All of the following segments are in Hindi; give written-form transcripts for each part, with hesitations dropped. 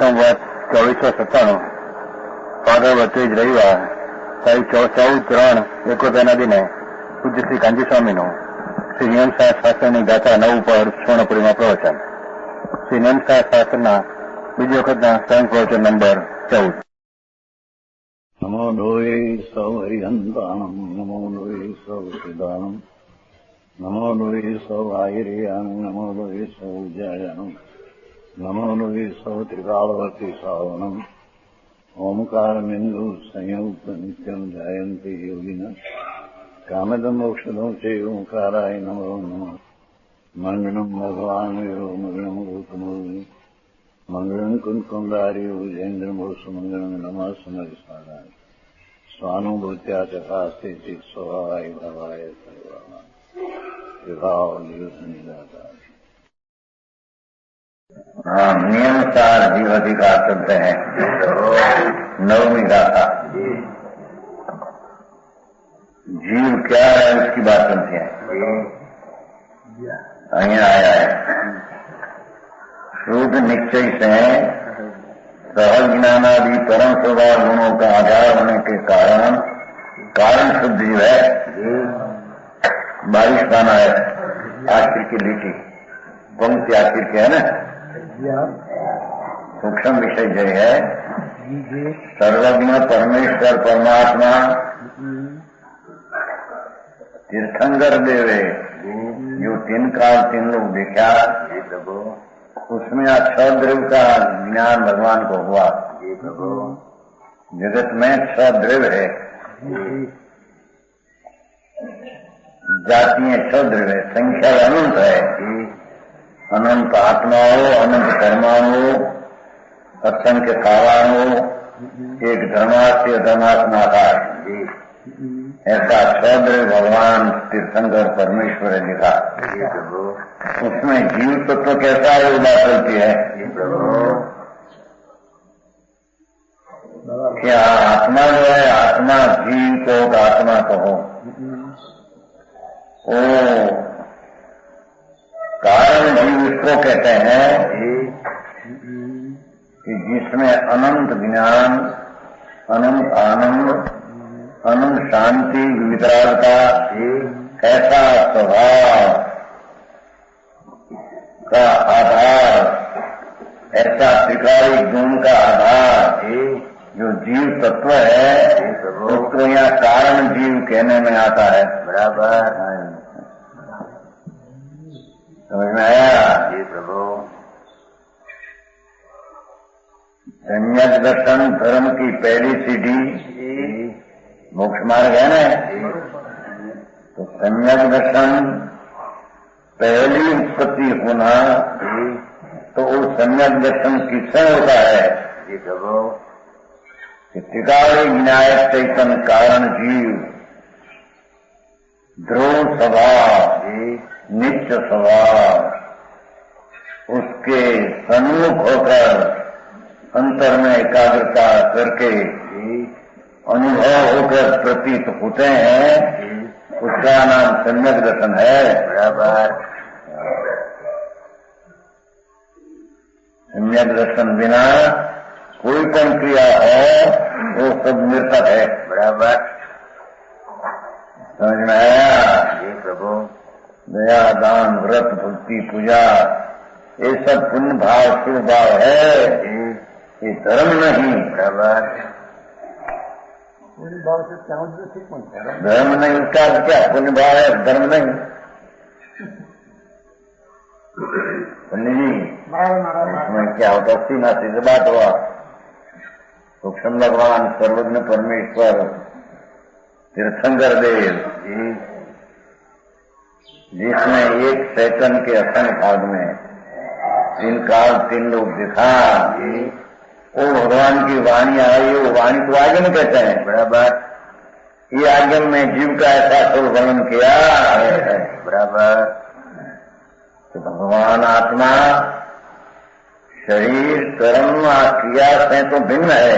સંવત 2497 ફાધર વચ્ચે જ રવિવાર તારીખ 14/3/71 દિને પૂજ્ય શ્રી કાંજી સ્વામીનું શ્રી નિયમસાર શાસ્ત્રની ગાથા 9 પર સ્વર્ણપુરીમાં પ્રવચન. શ્રી નિયમસાર શાસ્ત્રના બીજી વખતના સ્વયં પ્રવચન નંબર 14. નમો લોહે સૌ હરિહંતાણમ, નમો લોહે સૌ સિદ્ધાણમ, નમો લોહે સૌ આયર્યાણમ, નમો લોહે સૌ જયાણમ, નમો લોહે સૌ ત્રિકાળવતી સાવણમ. ઓમકાર બિંદુ સંયુક્ત નિત્યમ જાયંતિ યોગિના કામદમ મોક્ષદમ છે ઓંકારાય નમો નમઃ. મંગળમ ભગવાન વિરો મંગળમ ગૌતમો મંગળમ કુંકુંદારી ઉજેન્દ્રમોષ મંગળમ નમઃ સમરિસારાય સ્વાનુભૂત્યા ચકાસ્તે ચિત સ્વભાવાય ભાવાય સર્વા વિભાવ નિદાતા. नियमसार जीव अधिकार शब्द है 9वीं गाथा. जीव क्या है उसकी बात सुनते हैं. અહીંયા आया है शुद्ध निश्चय से सहज ज्ञानादि परम स्वभाव गुणों का आधार होने के कारण शुद्ध जीव है. बारिश पाना है आखिर की लिटी पंक्ति आखिर के है ना. सूक्ष्म विषय जो है सर्वज्ञ परमेश्वर परमात्मा तीर्थंकर देवे जो 3 काल 3 लोग देखा उसमें 6 द्रव्य का ज्ञान भगवान को हुआ. जगत में 6 द्रव्य है, जातियां 6 द्रव्य है, संख्या अनंत है. अनंत आत्माओं, अनंत धर्माओं, असंख्य कालाओं, एक धर्मास्य धर्मात्मा का ऐसा 6 द्रव्य भगवान तीर्थंकर परमेश्वर ने लिखा. उसमें जीव तत्व कैसा है वो बात चलती है. क्या आत्मा जो है आत्मा जीव को आत्मा कहो ओ कारण जीव उसको कहते हैं कि जिसमें अनंत ज्ञान, अनंत आनंद, अनंत शांति, वितरागता, ऐसा स्वभाव का आधार, ऐसा त्रिकाली गुण का आधार जो जीव तत्व है उसको यहाँ कारण जीव कहने में आता है. बराबर समझ में आया जी प्रभु. सम्यक दर्शन धर्म की पहली सीढ़ी मोक्ष मार्ग है ना. तो सम्यक दर्शन पहली उत्पत्ति होना तो वो सम्यक दर्शन किससे होता है जी प्रभु. त्रिकाली विनायक चैतन्य कारण जीव ध्रुव स्वभाव, नित्य स्वभाव उसके सन्मुख होकर अंतर में एकाग्रता करके अनुभव होकर प्रतीत होते हैं, उसका नाम सम्यक दर्शन है. बराबर सम्यक दर्शन बिना कोई पण क्रिया हो वो सब निरर्थक है. बराबर समझ में आया जी प्रभु. दया दान व्रत भक्ति पूजा ये सब पुण्य भाव शुभ भाव है, ये धर्म नहीं. बराबर पुण्य भाव से धर्म नहीं. उसका क्या पुण्य भाव है, धर्म नहीं. पुण्य जी उसमें क्या होता सीना से बात हुआ. सूक्ष्म भगवान सर्वज्ञ परमेश्वर तीर्थंकर देव जिसमें 1 सेकंड के असंख्य भाग में 3 काल 3 लोग दिखा वो भगवान की वाणी आई. वो वाणी को आगम कहते हैं. बराबर ये आगम में जीव का ऐसा सुर वर्णन किया है. बराबर तो भगवान आत्मा शरीर कर्म क्रिया से तो भिन्न है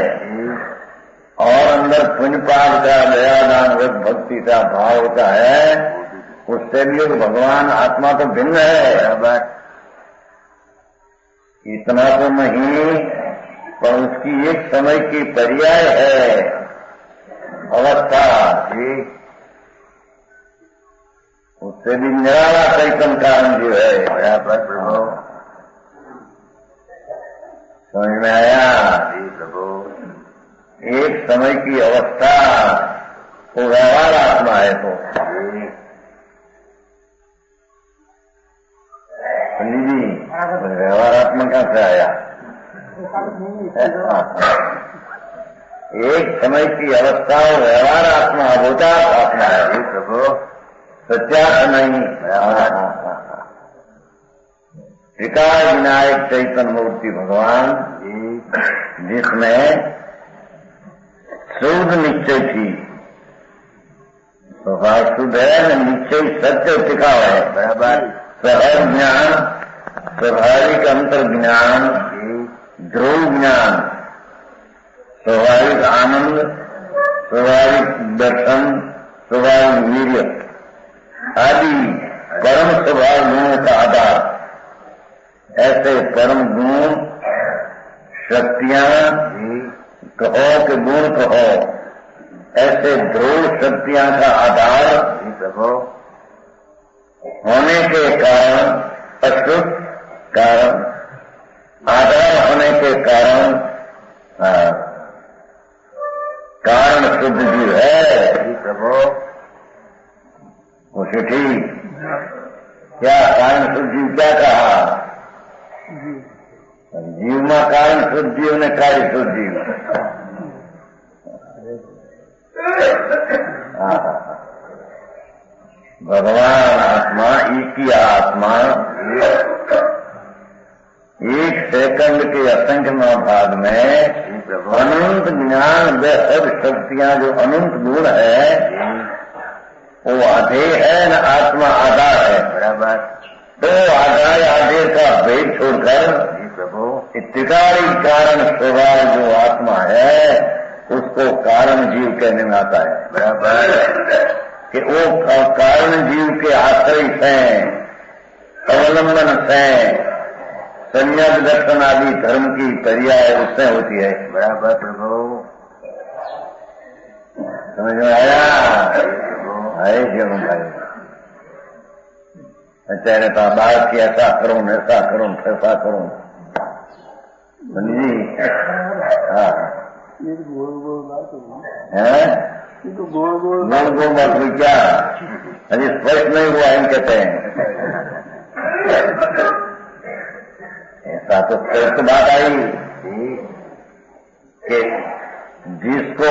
और अंदर पुण्य पाप का दया दान व्रत भक्ति का भाव होता है. उससे भी भगवान आत्मा तो भिन्न है. बराबर इतना तो नहीं पर उसकी एक समय की पर्याय है अवस्था जी, उससे भी निराला चैतन्य कारण जो है। बराबर प्रभु, समझ में आया जी प्रभु। एक समय की अवस्था वो व्यवहार आत्मा है तो जी, व्यवहार आत्मा कहाँ से आया? एक समय की अवस्था व्यवहार आत्मा अभूतार्थ आत्मा है जी प्रभु, सत्यार्थ नहीं। त्रिकाल विनायक चैतन्य मूर्ति भगवान जिसमें शुद्ध निश्चय थी, स्वभाव शुद्ध है, निश्चय सत्य टिकाव है। बराबर सहज ज्ञान, स्वाभाविक अंतर ज्ञान, ध्रुव ज्ञान, स्वाभाविक आनंद, स्वाभाविक दर्शन, स्वाभाविक वीर्य आदि परम स्वभाव गुणों का आधार। ऐसे परम गुण शक्तियां कहो कि गुण कहो, ऐसे ध्रुव शक्तियां का आधार होने के कारण, अशुद्ध कारण, आधार होने के कारण कारण शुद्ध जीव है प्रभु। उसे ठीक क्या कारण शुद्ध जीव क्या कहा? जीव में कारण शुद्ध जीव ने कार्य शुद्ध जीव। भगवान आत्मा एक ही आत्मा एक सेकंड के असंख्य भाग में अनंत ज्ञान व सब शक्तियां जो अनंत गुण है वो आधे है न आत्मा आधार है। बराबर तो आधार आधे का भेद छोड़कर त्रिकाली कारण स्वभाव जो आत्मा है उसको कारण जीव कहने में आता है। बराबर कि वो कारण जीव के आश्रय से अवलंबन से संन्यास दर्शन आदि धर्म की पर्याय उससे होती है। बराबर प्रभु, समझ में आया? है जीवन भाई अच्छा रहता बात की ऐसा करूं ऐसा करूं ऐसा करूं जी। हाँ है तो गोल गोल बात हुई क्या? अभी स्पष्ट नहीं हुआ हम कहते हैं ऐसा तो स्पष्ट बात आई कि जिसको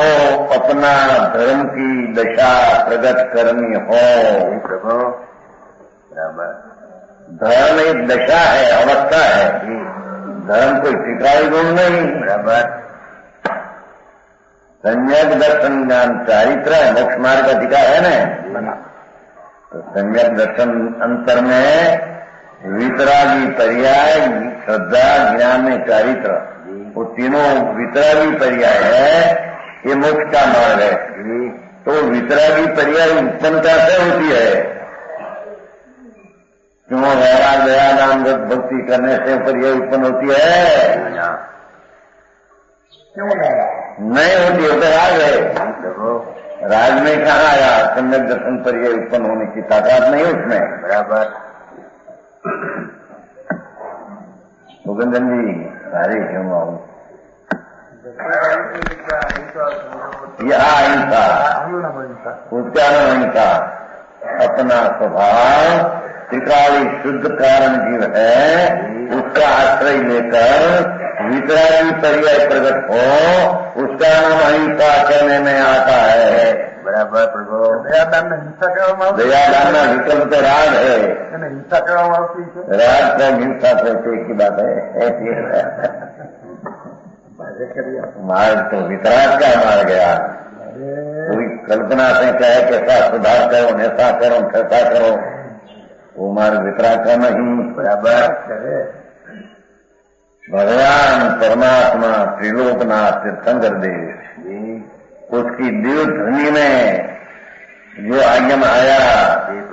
अपना धर्म की दशा प्रकट करनी हो प्रभु, धर्म एक दशा है, अवस्था है, धर्म कोई टिकाऊ गुण नहीं। बराबर सम्यक दर्शन ज्ञान चारित्र है, मोक्ष मार्ग का अधिकार है ना। तो सम्यक दर्शन अंतर में वितरागी पर्याय श्रद्धा ज्ञान में चारित्र, वो तीनों वितरागी पर्याय है, ये मोक्ष का मार्ग है। तो वितरागी पर्याय उत्पन्नता से होती है क्यों? वैराग दया नाम भक्ति करने से पर्याय उत्पन्न होती है नहीं होती है। तो राग है, राग में कहाँ आया? सम्यक दर्शन पर्याय उत्पन्न होने की ताकत नहीं उसमें। बराबर सुगंधन जी सारे क्यों आऊं यह अहिंसा उच्चारण अहिंसा अपना स्वभाव त्रिकाली शुद्ध कारण जीव है, उसका आश्रय लेकर वितरागी पर्याय प्रकट हो, उसका नाम अहिंसा कहने में आता है। बराबर प्रभु, दयादान हिंसा विकल्प तो राग है, हिंसा राग को हिंसा से की बात है। मार्ग तो वितराग का मार गया, कोई कल्पना से कहे कि ऐसा सुधार करो ऐसा करो कैसा करो, वो मार्ग वितराग का नहीं। बराबर भगवान परमात्मा त्रिलोकनाथ तीर्थंकर देव उसकी दिव्य ध्वनि में जो आगम आया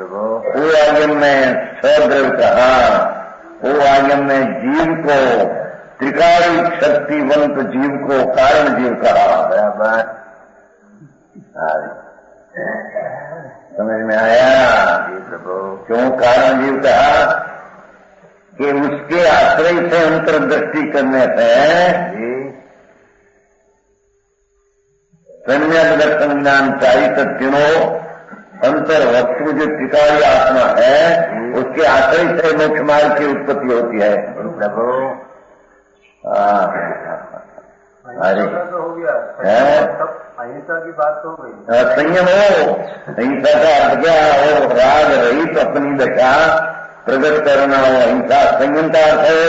वो आगम में स्वद्रव्य कहा, वो आगम में जीव को त्रिकाली शक्तिवंत जीव को कारण जीव कहा। बराबर समझ में आया? क्यों कारण जीव कहा? कि उसके आश्रय से अंतर्दृष्टि करने से सम्यक दर्शन ज्ञान चाहिए तीनों अंतर वस्तु जो त्रिकाली आत्मा है उसके आश्रय से मोक्ष मार्ग की उत्पत्ति होती है। प्रभु अरे हो गया अहिंसा की बात तो हो गई। संयम हो, अहिंसा का अर्थ क्या हो? राग रहित अपनी दशा प्रकट करना हो अहिंसा। संयम का अर्थ हो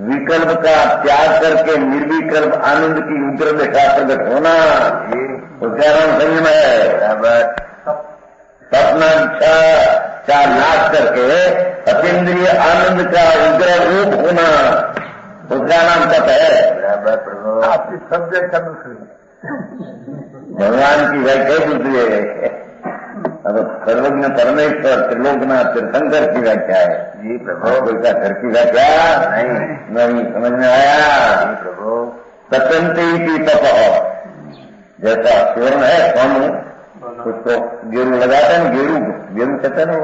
विकल्प का त्याग करके निर्विकल्प आनंद की उग्र दशा प्रकट होना, उसका नाम संयम है। बराबर सपना इच्छा का नाश करके अतीन्द्रिय आनंद का उग्र रूप होना, उसका नाम तप है। बराबर आपकी सब व्याख्या दूसरी, भगवान की व्याख्या दूसरी है। अब सर्वज्ञ परमेश्वर त्रिलोकनाथ तीर्थंकर की व्याख्या है जी प्रभु। कोई का घर की व्याख्या नहीं समझ में आया जी प्रभु। सतंती की तप जैसा स्वर्ण है सोनू, उसको गेरू लगाते हैं, गेरू कहते हैं ना,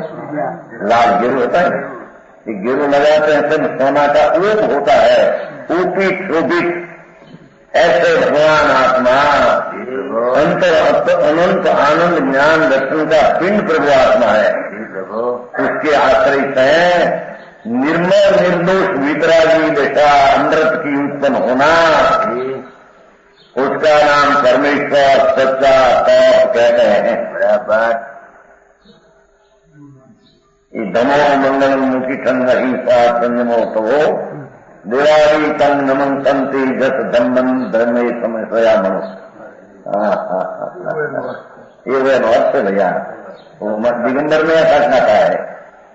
लाल गेरू होता है, ये गेरू लगाते हैं सब सोना का ऊप होता है, ऊपी शोभित। ऐसे भगवान आत्मा अंतर अनंत आनंद ज्ञान दर्शन का पिंड प्रभु आत्मा है। उसके आश्रय से निर्मल निर्दोष वितरागी दशा अमृत की उत्पन्न होना, उसका नाम परमेश्वर सच्चा तप कहते हैं। बराबर धमो मंगलम मुखी ठंड अहिंसा संयमो तो देवाली तंग नमन संति जस धम्मन धर्मे समस्या मनुष्य। ये वे बहुत से भैया वो दिगंबर में ऐसा गाथा है,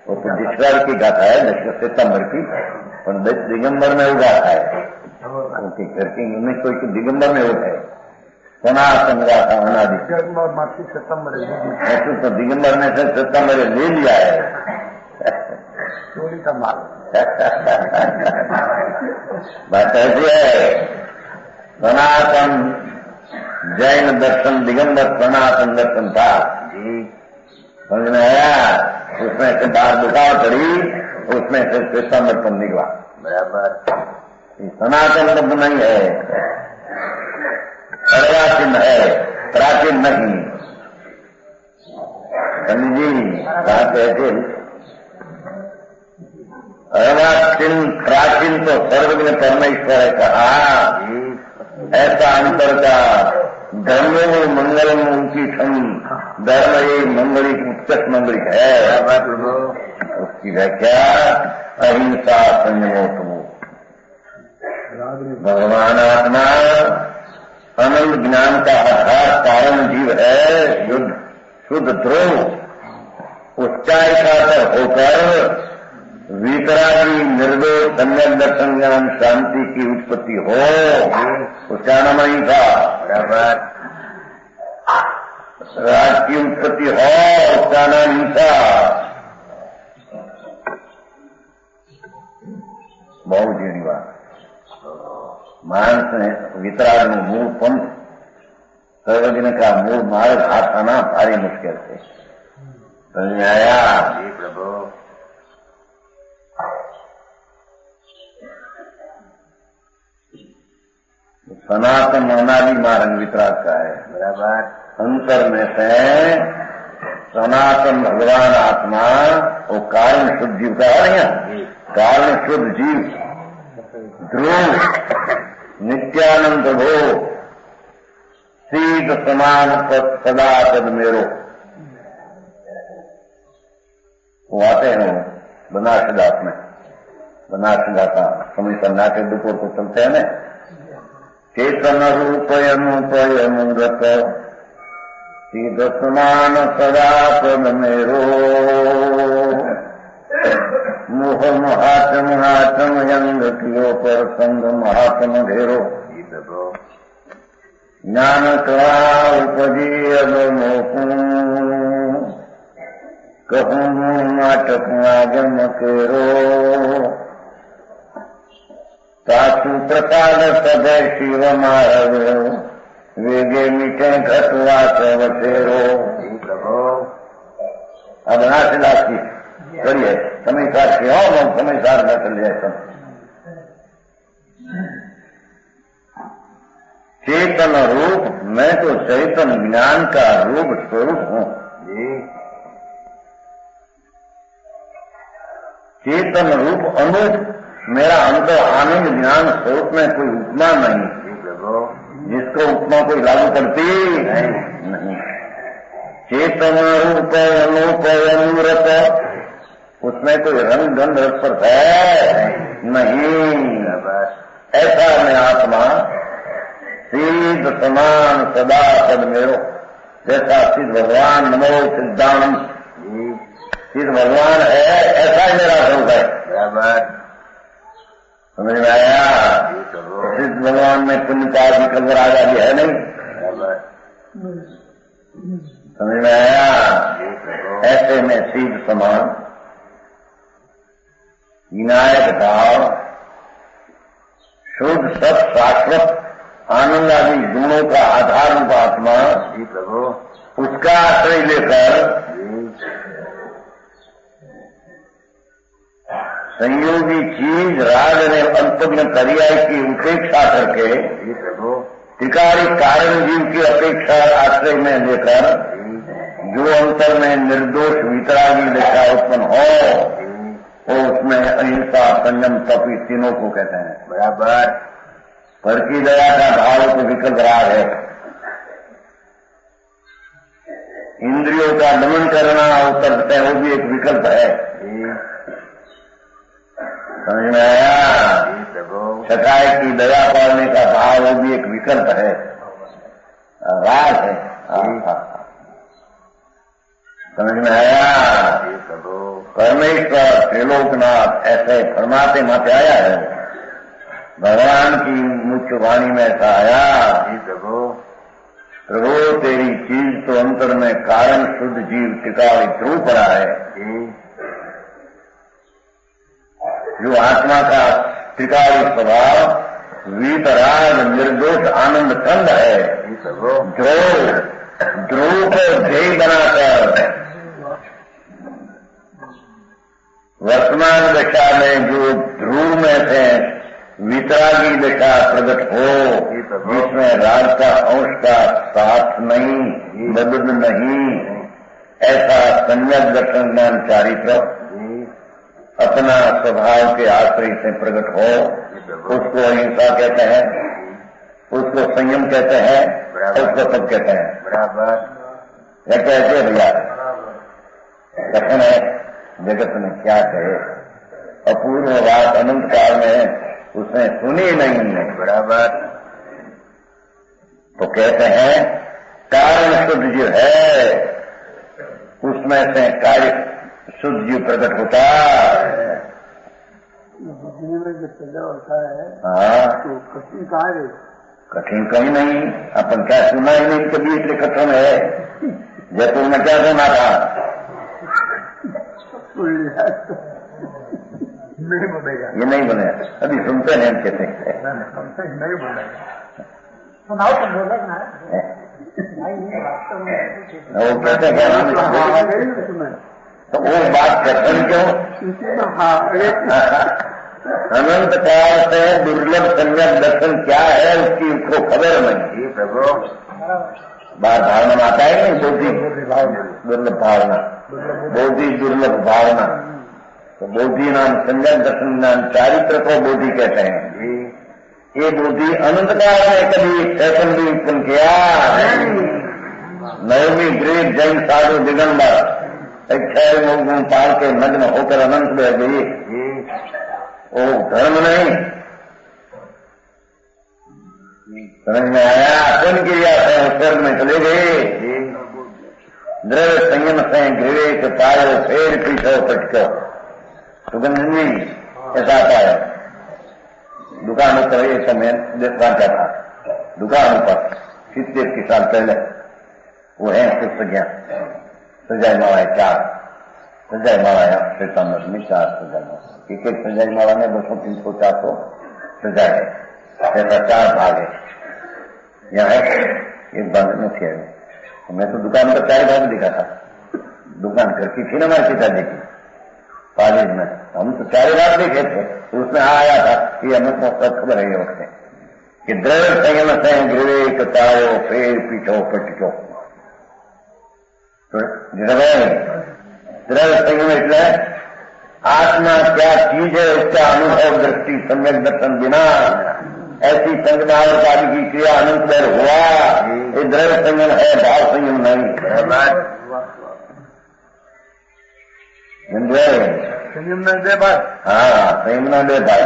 वो तो जिसवार की गाथा है, 10 सितंबर की, और दिगंबर में वो गाथा है उनके घर की में कोई दिगंबर में वो है सनातन गाथा अनादि। ऐसे तो दिगंबर ने से सितंबर ले लिया है चोरी का माल। बात ऐसी है, सनातन जैन दर्शन दिगंबर सनातन दर्शन था जी, समझ में आया? उसमें से बाहर दुकान पड़ी, उसमें से सितंबर पर निकला। बराबर सनातन शब्द नहीं है, अर्वाचीन है, प्राचीन नहीं। समझी बात ऐसे अर्वाचीन प्राचीन तो सर्वज्ञ परमेश्वर है कहा। ऐसा अंतर का धर्मो मंगलम की धर्म एक मंगलिक उत्कृष्ट मंगलिक है। उसकी व्याख्या अहिंसा संयमो। भगवान आत्मा अनंत ज्ञान का आधार कारण जीव है, शुद्ध ध्रुव। उसका एकाकर होकर वितरागी निर्दोष सम्यक दर्शन ज्ञान शांति की उत्पत्ति हो, उसका नाम अहिंसा। बराबर राज की उत्पत्ति हो, उसका नाम हिंसा। बहुत जीणी बात। मानस ने वितराग નું મૂળ પંથ સર્વજ્ઞ का मूल मार्ग हाथ आना भारी मुश्किल से समझ में आया जी प्रभु। सनातन अनादि मार्ग वितराग का है। बराबर अंतर में से सनातन भगवान आत्मा वो कारण शुद्ध जीव का है, कारण शुद्ध जीव ध्रुव नित्यानंद भो शीत समान सदा पद मेरो। वो आते हैं बनारसदास में, बनारसदास का समय नाट्य दोपहर को चलते हैं न, चेतन रूपयनुपयमुगत शीत समान सदा पद मेरो। मोह महात्म महात्म यंग कियो पर संग महात्म घेरो। ज्ञान कला उपजी अब मोकू कहूँ नाटक आगम केरो। सासु प्रसाद सदै शिव महाराज वेगे मीठे घटवास वसेरो। अब नासिलास की करिए समय सार के हो समय सार न चल जाए सब। चेतन रूप मैं तो चैतन ज्ञान का रूप स्वरूप हूँ। चेतन रूप अनूप मेरा अंतर आनंद ज्ञान स्वरूप में कोई उपमा नहीं, जिसको उपमा कोई लागू करती नहीं। चेतन रूप अनूप अनुरत उसमें कोई रंग गंध स्पर्श है नहीं। ऐसा मैं आत्मा सिद्ध समान सदा सद मेरो, जैसा सिद्ध भगवान नमो सिद्धानंद सिद्ध भगवान है ऐसा ही मेरा स्वरूप है। समझ में आया? सिद्ध भगवान में पुण्य का विकल्प राजा भी है नहीं। समझ में आया? ऐसे में सिद्ध समान विनायक भाव शुद्ध सत शाश्वत आनंद आदि गुणों का आधार रूप आत्मा उसका आश्रय लेकर संयोगी चीज राग ने अंतज्ञ पर्याय की उपेक्षा करके त्रिकालिक कारण जीव की अपेक्षा आश्रय में लेकर जो अंतर में निर्दोष वितरागी दशा उत्पन्न हो वो उसमें अहिंसा संयम तप तीनों को कहते हैं। बराबर पर की दया का भाव तो विकल्प राग है। इंद्रियों का दमन करना उत्तर है वो भी एक विकल्प है। समझ में आया? सकाय की दया पाने का भाव वो भी एक विकल्प है, राग है। समझ में आया? परमेश्वर त्रिलोकनाथ ऐसे फरमाते माते आया है। भगवान की मुख्य वाणी में ऐसा आया, प्रभु तेरी चीज तो अंतर में कारण शुद्ध जीव टिकाई ध्रुव पड़ा है। जो आत्मा का त्रिकाली स्वभाव वीतराग निर्दोष आनंद कंद है, जो ध्रुव को ध्येय बनाकर वर्तमान दशा में जो ध्रुव में से वितरागी दशा प्रकट हो, जिसमें राग का अंश का साथ नहीं बदल नहीं, ऐसा सम्यक दर्शन ज्ञान चारित्र अपना स्वभाव के आश्रय से प्रकट हो, उसको अहिंसा कहते हैं, उसको संयम कहते हैं, उसको सब कहते हैं। बराबर कैसे भैया कथन है जगत में क्या कहे, अपूर्व बात अनंत काल में उसने सुनी नहीं है। बराबर तो कहते हैं कारण शुद्ध जो है उसमें से कार्य शुद्ध जीव प्रकट होता है। बुद्धि में जो पैदा होता है हाँ तो कठिन कहाँ है? कठिन कहीं नहीं, अपन क्या सुना ही नहीं कभी, इसलिए कठिन है। जयपुर में क्या सुना था? नहीं बनेगा, ये नहीं बने, अभी सुनते नहीं हम कहते नहीं बनेगा। सुनाओ तो बोला ना वो कहते हैं तो वो बात कथन क्यों? अनंत काल से दुर्लभ सम्यक दर्शन क्या है उसकी उसको खबर नहीं। प्रभु बात धारणा में आता है नहीं, बोधी दुर्लभ भावना, बोधी दुर्लभ भावना। तो बोधी नाम सम्यक दर्शन नाम चारित्र को बोधी कहते हैं। ये बोधी अनंत काल में कभी फैशन भी उत्पन्न किया। नवमी ग्रेट जैन साधु दिगंबर छह लोगों पाल के नग्न होकर अनंत में गई, वो धर्म नहीं। समझ में आया? पुण्य क्रिया से स्वर्ग में चले गए। द्रव्य संयम से गृह के पायो फेर पीछो पटको सुगंधी ऐसा आता है। दुकान पर एक समय देखना चाहता, दुकान पर 70 साल पहले वो है पुस्तक सजाई माला है 4 सजाई माला है श्वेतांबर में 4 सजाई माला, एक सजाई माला में 200, 300, 400 सजाए। ऐसा 4 भाग है। यहाँ है एक भाग नहीं है। मैं तो दुकान पर 4 भाग दिखा था। दुकान करती थी ना हमारे पिताजी की कॉलेज में, हम तो 4 भाग देखे थे। तो उसमें आया था कि हमें तो सब खबर है ये वक्त कि द्रव्य संयम से विवेक तारो फेर पीछो पटचो। द्रव्य संयम એટલે आत्मा क्या चीज है उसका अनुभव दृष्टि सम्यक दर्शन बिना ऐसी संगमावत आदि की क्रिया अनंत देर हुआ। ये द्रव्य संयम है, भाव संयम नहीं। संयम में 2 भाग। हाँ, संयम ना 2 भाग।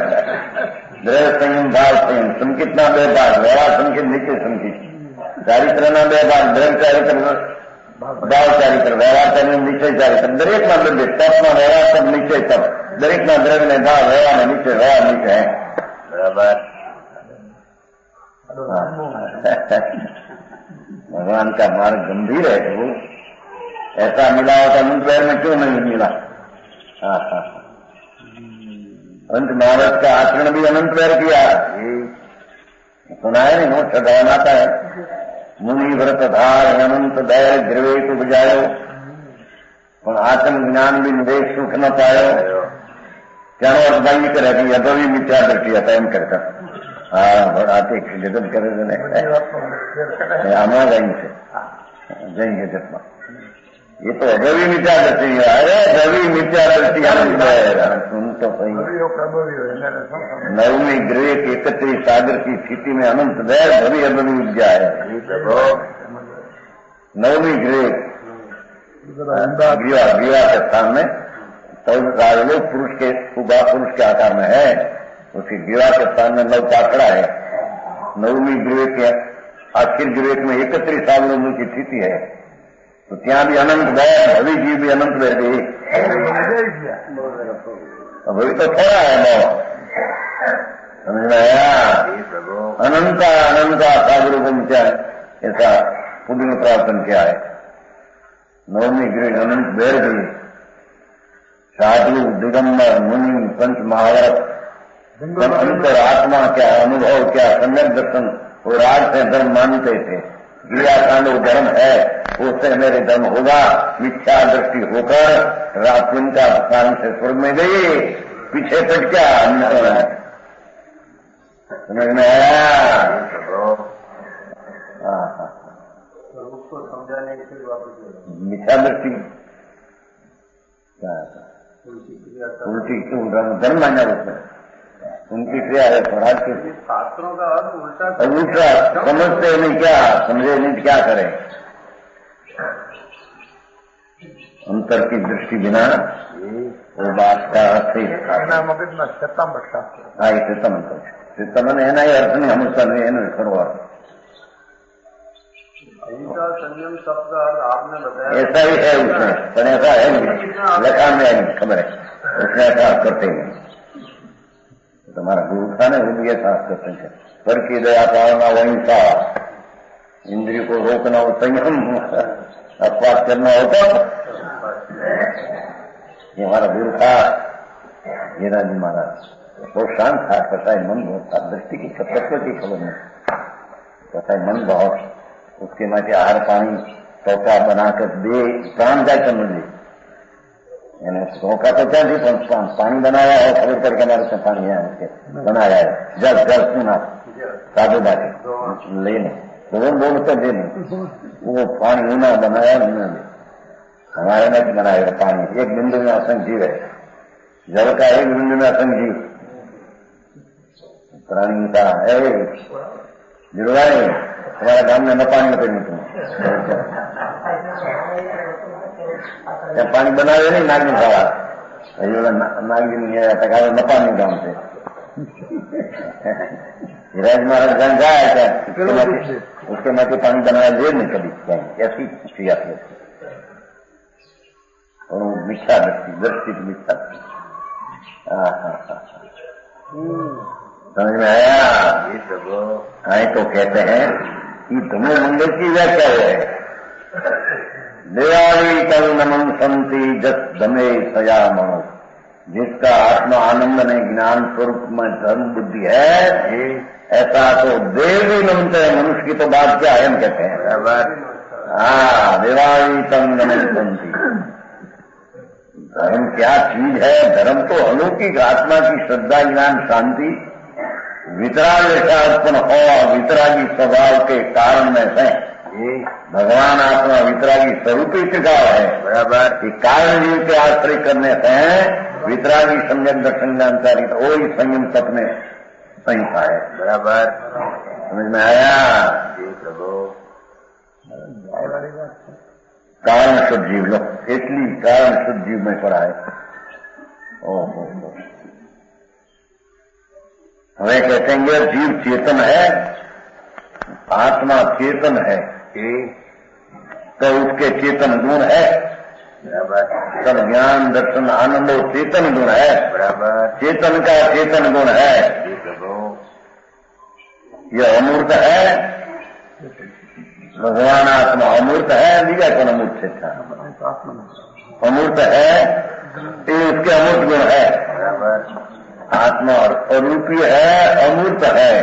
द्रव्य संयम, भाव संयम। संकित ना 2 भाग, व्यवहार संकित, नित्य संकित। चारित्र ना 2 भाग, द्रव्य चारित्र, भाव चारित्र, व्यवहार चारित्र, निश्चय चारित्र। दरेक ना द्रव्य, तप ना व्यवहार, सब निश्चय तप। दरेक ना द्रव्य ने भाव, व्यवहार ने निश्चय, व्यवहार निश्चय है। बराबर। भगवान का मार्ग गंभीर है। वो ऐसा मिला होता मुझ पैर में क्यों नहीं मिला। अंत महाराज का आचरण भी अनंत पैर किया। सुना है नहीं, मोक्ष धर्म आता है। मुनि व्रत धार अनंत दैर द्रवे को बुझायो, પણ આત્મ જ્ઞાન બી દેખ સુખ ન પાયો। ત્યાંનો અર્થ ભાઈ કરે કે યદવી મિથ્યા દ્રષ્ટિ હતા એમ કરતા। હા, આતે જગત કરે છે ને આમાં ગઈ છે જૈન જગતમાં। ये तो अगवी मिथ्या दृष्टि है। अरे रवि मिथ्या दृष्टि सुन तो सही। नवमी ग्रह की 31 सागर की स्थिति में अनंत दैर भवी अभवी विद्या है। नवमी ग्रह विवाह के स्थान में 14 लोग पुरुष के आकार में है। उसकी विवाह के स्थान में 9 पाखड़ा है। नवमी ग्रह के आखिर ग्रह में 31 साल लोगों की स्थिति है। तो ત્યાં भी अनंत दया, भवी जीव भी अनंत दया गई। भवी तो थोड़ा है नो, समझ में आया। अनंता अनंता सागरूपम क्या ऐसा पुण्य प्रार्थन किया है। नवमी गृह अनंत बैर गई। साधु दिगंबर मुनि पंच महावरत अंतर आत्मा क्या अनुभव क्या सम्यक दर्शन वो राज से धर्म मानते थे। क्रियाकांड धर्म है, उससे मेरे धर्म होगा। मिथ्या दृष्टि होकर रात्रि का स्थान से स्वर्ग में गई, पीछे पट क्या समझ में आया। उसको समझाने के लिए वापस मिथ्या दृष्टि उल्टी क्यों धर्म माना उसमें उनकी क्रिया है। स्वराज के शास्त्रों का अर्थ उल्टा समझते नहीं, क्या समझे नहीं, क्या करें। अंतर की दृष्टि बिना वो बात का अर्थ ही मगज में शतम शास्त्र। हाँ, ये शतमन है ना, ये अर्थ नहीं हमेशा नहीं है ना खरो अर्थ। अहिंसा संयम शब्द का अर्थ आपने बताया ऐसा ही है उसमें, पर ऐसा है नहीं, लखान में आई खबर है उसमें ऐसा आप करते हैं। तुम्हारा गुरु था ना, वो भी ऐसा करते थे। पर की दया पालना अहिंसा, इंद्रिय को रोकना हो संयम, अपवाद करना होता। ये हमारा गुरु था हीरा जी महाराज, बहुत शांत था, कसाई मन बहुत था, दृष्टि की तत्व की खबर नहीं, कसाई मन बहुत। उसके माथे आहार पानी चौका बनाकर दे प्राण जाए कर मुझे, यानी चौका तो क्या थी, पानी बनाया है, खबर करके हमारे से पानी है उसके बनाया है, जल जल सुना साधु बाटे लेने तो बोल कर देने, वो पानी ऊना बनाया उन्होंने, हमारे में बनाया पानी। एक बिंदु में असंग जीव है, जल का एक बिंदु में असंग जीव, प्राणी का है जुड़वाए। हमारे गांव में न पानी पड़नी तुम पानी बनावे नहीं, नागिन खावा नागिन न पानी गांव से राज महाराज गांव जाया क्या उसके माथे पानी बनाया दे नहीं कभी कहीं, ऐसी क्रिया थी। और मिथ्या दृष्टि की मिथ्या समझ में आया। आए तो कहते हैं कि तुम्हें मंगल की व्याख्या है, देवाली कल नमन संति जस दमे सया मनो, जिसका आत्मा आनंद नहीं ज्ञान स्वरूप में धर्म बुद्धि है, ऐसा तो देव भी नमते हैं। मनुष्य की तो बात क्या है, हम कहते हैं देवाईतम नमस्ती। धर्म क्या चीज है? धर्म तो अलौकिक आत्मा की श्रद्धा ज्ञान शांति वितराग जैसा उत्पन्न हो, वितरागी स्वभाव के कारण में से भगवान आत्मा वितरागी स्वरूप ही टिकाव है। बराबर कि कारण जीव के आश्रय करने से वितरागी सम्यक दर्शन ज्ञानकारी वही संयम तप में संहिता है। बराबर समझ में आया? कारण शुद्ध जीव लो, એટલી कारण शुद्ध जीव में पड़ा है। ओहो, हमें कहते हैं जीव चेतन है, आत्मा चेतन है, तो उसके चेतन गुण है। सब ज्ञान दर्शन आनंद चेतन गुण है। बराबर चेतन का चेतन गुण है। यह अमूर्त है, भगवान आत्मा अमूर्त है। दिया कौन अमूर्त से था? अमूर्त है, ये उसके अमूर्त गुण है। बराबर आत्मा अरूपी है, अमूर्त है,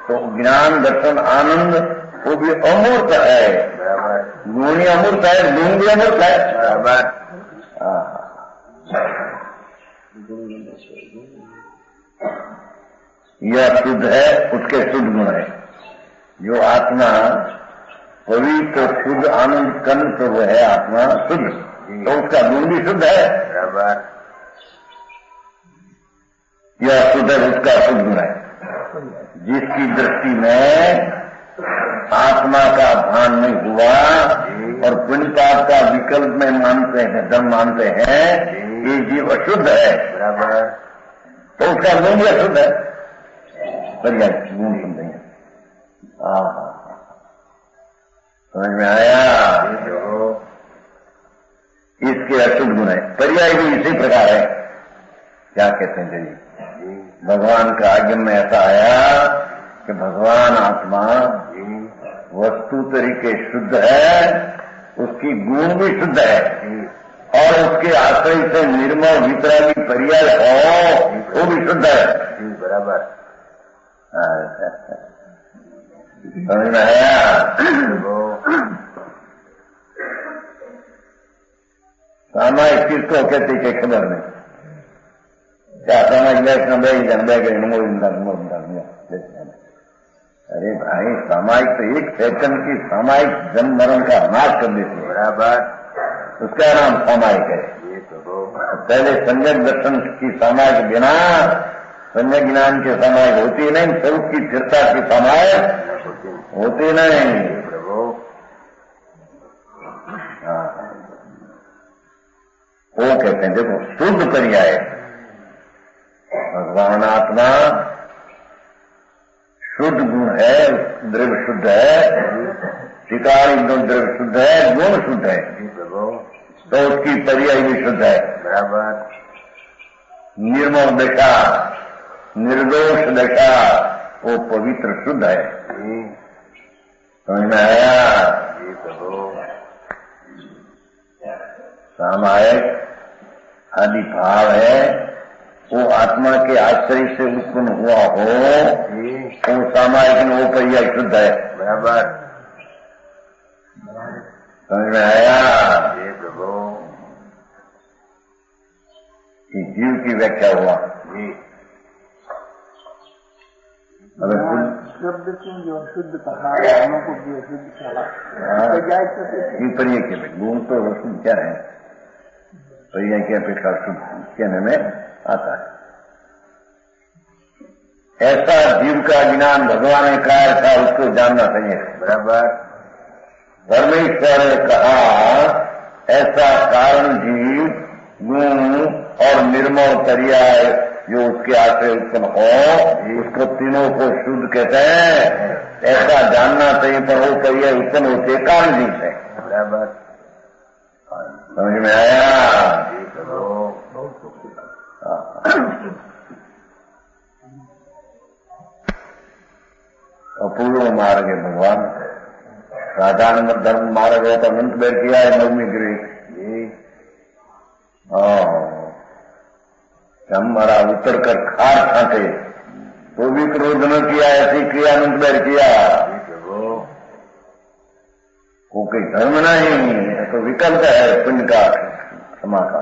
तो ज्ञान दर्शन आनंद वो भी अमूर्त है। बराबर गुण ही अमूर्त है, गुण भी अमूर्त है। बराबर यह शुद्ध है, उसके शुद्ध गुण है। जो आत्मा पवित्र शुद्ध आनंद कन प्रभु है, आत्मा शुद्ध, तो उसका गुण भी शुद्ध है। बराबर यह शुद्ध है, उसका शुद्ध गुण है। जिसकी दृष्टि में आत्मा का भान नहीं हुआ और पुण्य पाप का विकल्प में मानते हैं, धर्म मानते हैं, ये जीव अशुद्ध है। बराबर तो उसका गुण भी अशुद्ध है। बढ़िया गुण समझेंगे। समझ में आया? इसके अशुद्ध गुण है। पर्याय भी इसी प्रकार है। क्या कहते हैं जी? भगवान का आज्ञा में ऐसा आया कि भगवान आत्मा वस्तु तरीके शुद्ध है, उसकी गुण भी शुद्ध है, और उसके आश्रय से निर्मल वितरागी पर्याय हो वो भी शुद्ध है। बराबर समझ में आया? सामायिक किसको कहते कि खबर नहीं क्या अरे भाई सामायिक तो एक सेकंड की सामायिक जन्म मरण का नाश कर देती है। बराबर उसका नाम सामायिक है। ये तो पहले सम्यक दर्शन की सामायिक बिना सम्यक ज्ञान के सामायिक होती नहीं, स्वरूप की स्थिरता की सामायिक होती नहीं। वो कहते हैं देखो शुद्ध पर्याय भगवान आत्मा शुद्ध गुण है, द्रव्य शुद्ध है, शिकारी द्रव्य शुद्ध है, गुण शुद्ध है, तो उसकी पर्याय भी शुद्ध है। बराबर निर्मल दशा निर्दोष दशा वो पवित्र शुद्ध है। समझ में आया? सामायिक आदि भाव है, वो आत्मा के आश्रय से उत्पन्न हुआ हो, वो सामायिक वो पर्याय शुद्ध है। बराबर समझ में आया? ये प्रभु जीव की व्याख्या हुआ जी। शब्द को जो शुद्ध कहा, गुणों को भी अशुद्ध कहा, पर्याय के गुण तो शुद्ध क्या है, पर्याय की अपेक्षा शुद्ध कहने में आता है। ऐसा जीव का ज्ञान भगवान ने कहा था, उसको जानना चाहिए। बराबर परमेश्वर ने कहा ऐसा कारण जीव गुण और निर्मल पर्याय जो उसके आश्रय उत्पन्न हो, उसको तीनों को शुद्ध कहते हैं। ऐसा जानना चाहिए, पर वो पर्याय उत्पन्न होते कारण जीव से। बराबर समझ में आया? अपूर्व मार्ग है भगवान। राधानंद धर्म मार्ग है तो अनंत बैठ किया है नवमी ग्रीक। हमारा उतर कर खार छाटे तो भी क्रोध न किया, ऐसी क्रियानंद बैर किया। वो कोई धर्म नहीं तो विकल्प है पुण्य का क्षमा का।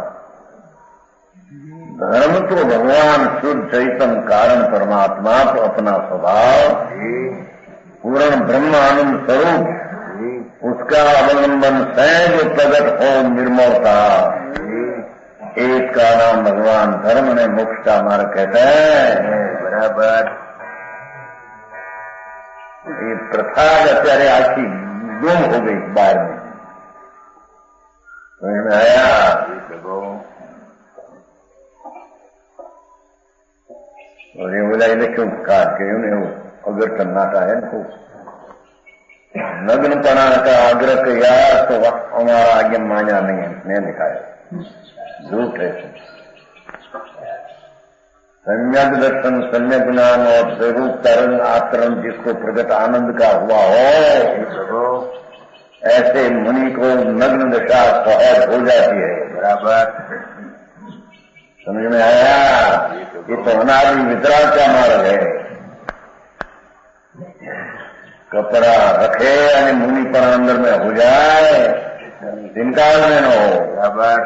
धर्म तो भगवान शुद्ध चैतन्य कारण परमात्मा तो अपना स्वभाव पूर्ण ब्रह्म आनंद स्वरूप उसका अवलंबन से जो प्रकट हो निर्मलता, एक का नाम भगवान धर्म ने मोक्ष का मार्ग कहते हैं। बराबर ये प्रथा बेचारे आखी गुम हो गई बाहर में, समझ में आया? और ये बोला इन्हें क्यों काट के उन्हें अगर करनाटा है इनको नग्न पना का आग्रह किया तो हमारा आगे मान्या नहीं है, नहीं दिखाया, झूठ है। सम्यक दर्शन सम्यक ज्ञान और स्वरूप तरंग आतरण जिसको प्रगट आनंद का हुआ हो, ऐसे मुनि को नग्न दशा सहज हो जाती है। बराबर समझ में आया? ये तो अनादि वितराग का मार्ग है। कपड़ा रखे यानी मुनि पर अंदर में हो जाए, इनकार में न हो। बराबर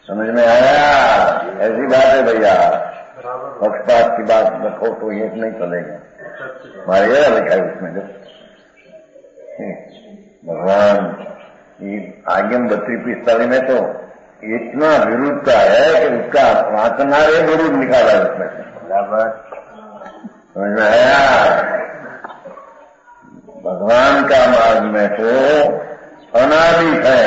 समझ में आया? ऐसी बात है भैया, पक्षपात की बात रखो तो ये नहीं चलेगा। हमारे ये लिखा है उसमें जो भगवान की आज्ञम 32-45 में तो इतना विरुद्धता है कि उसका वाचनारे विरुद्ध निकाला है उसमें से। बराबर समझ में आया? भगवान का मार्ग में तो अनादि है,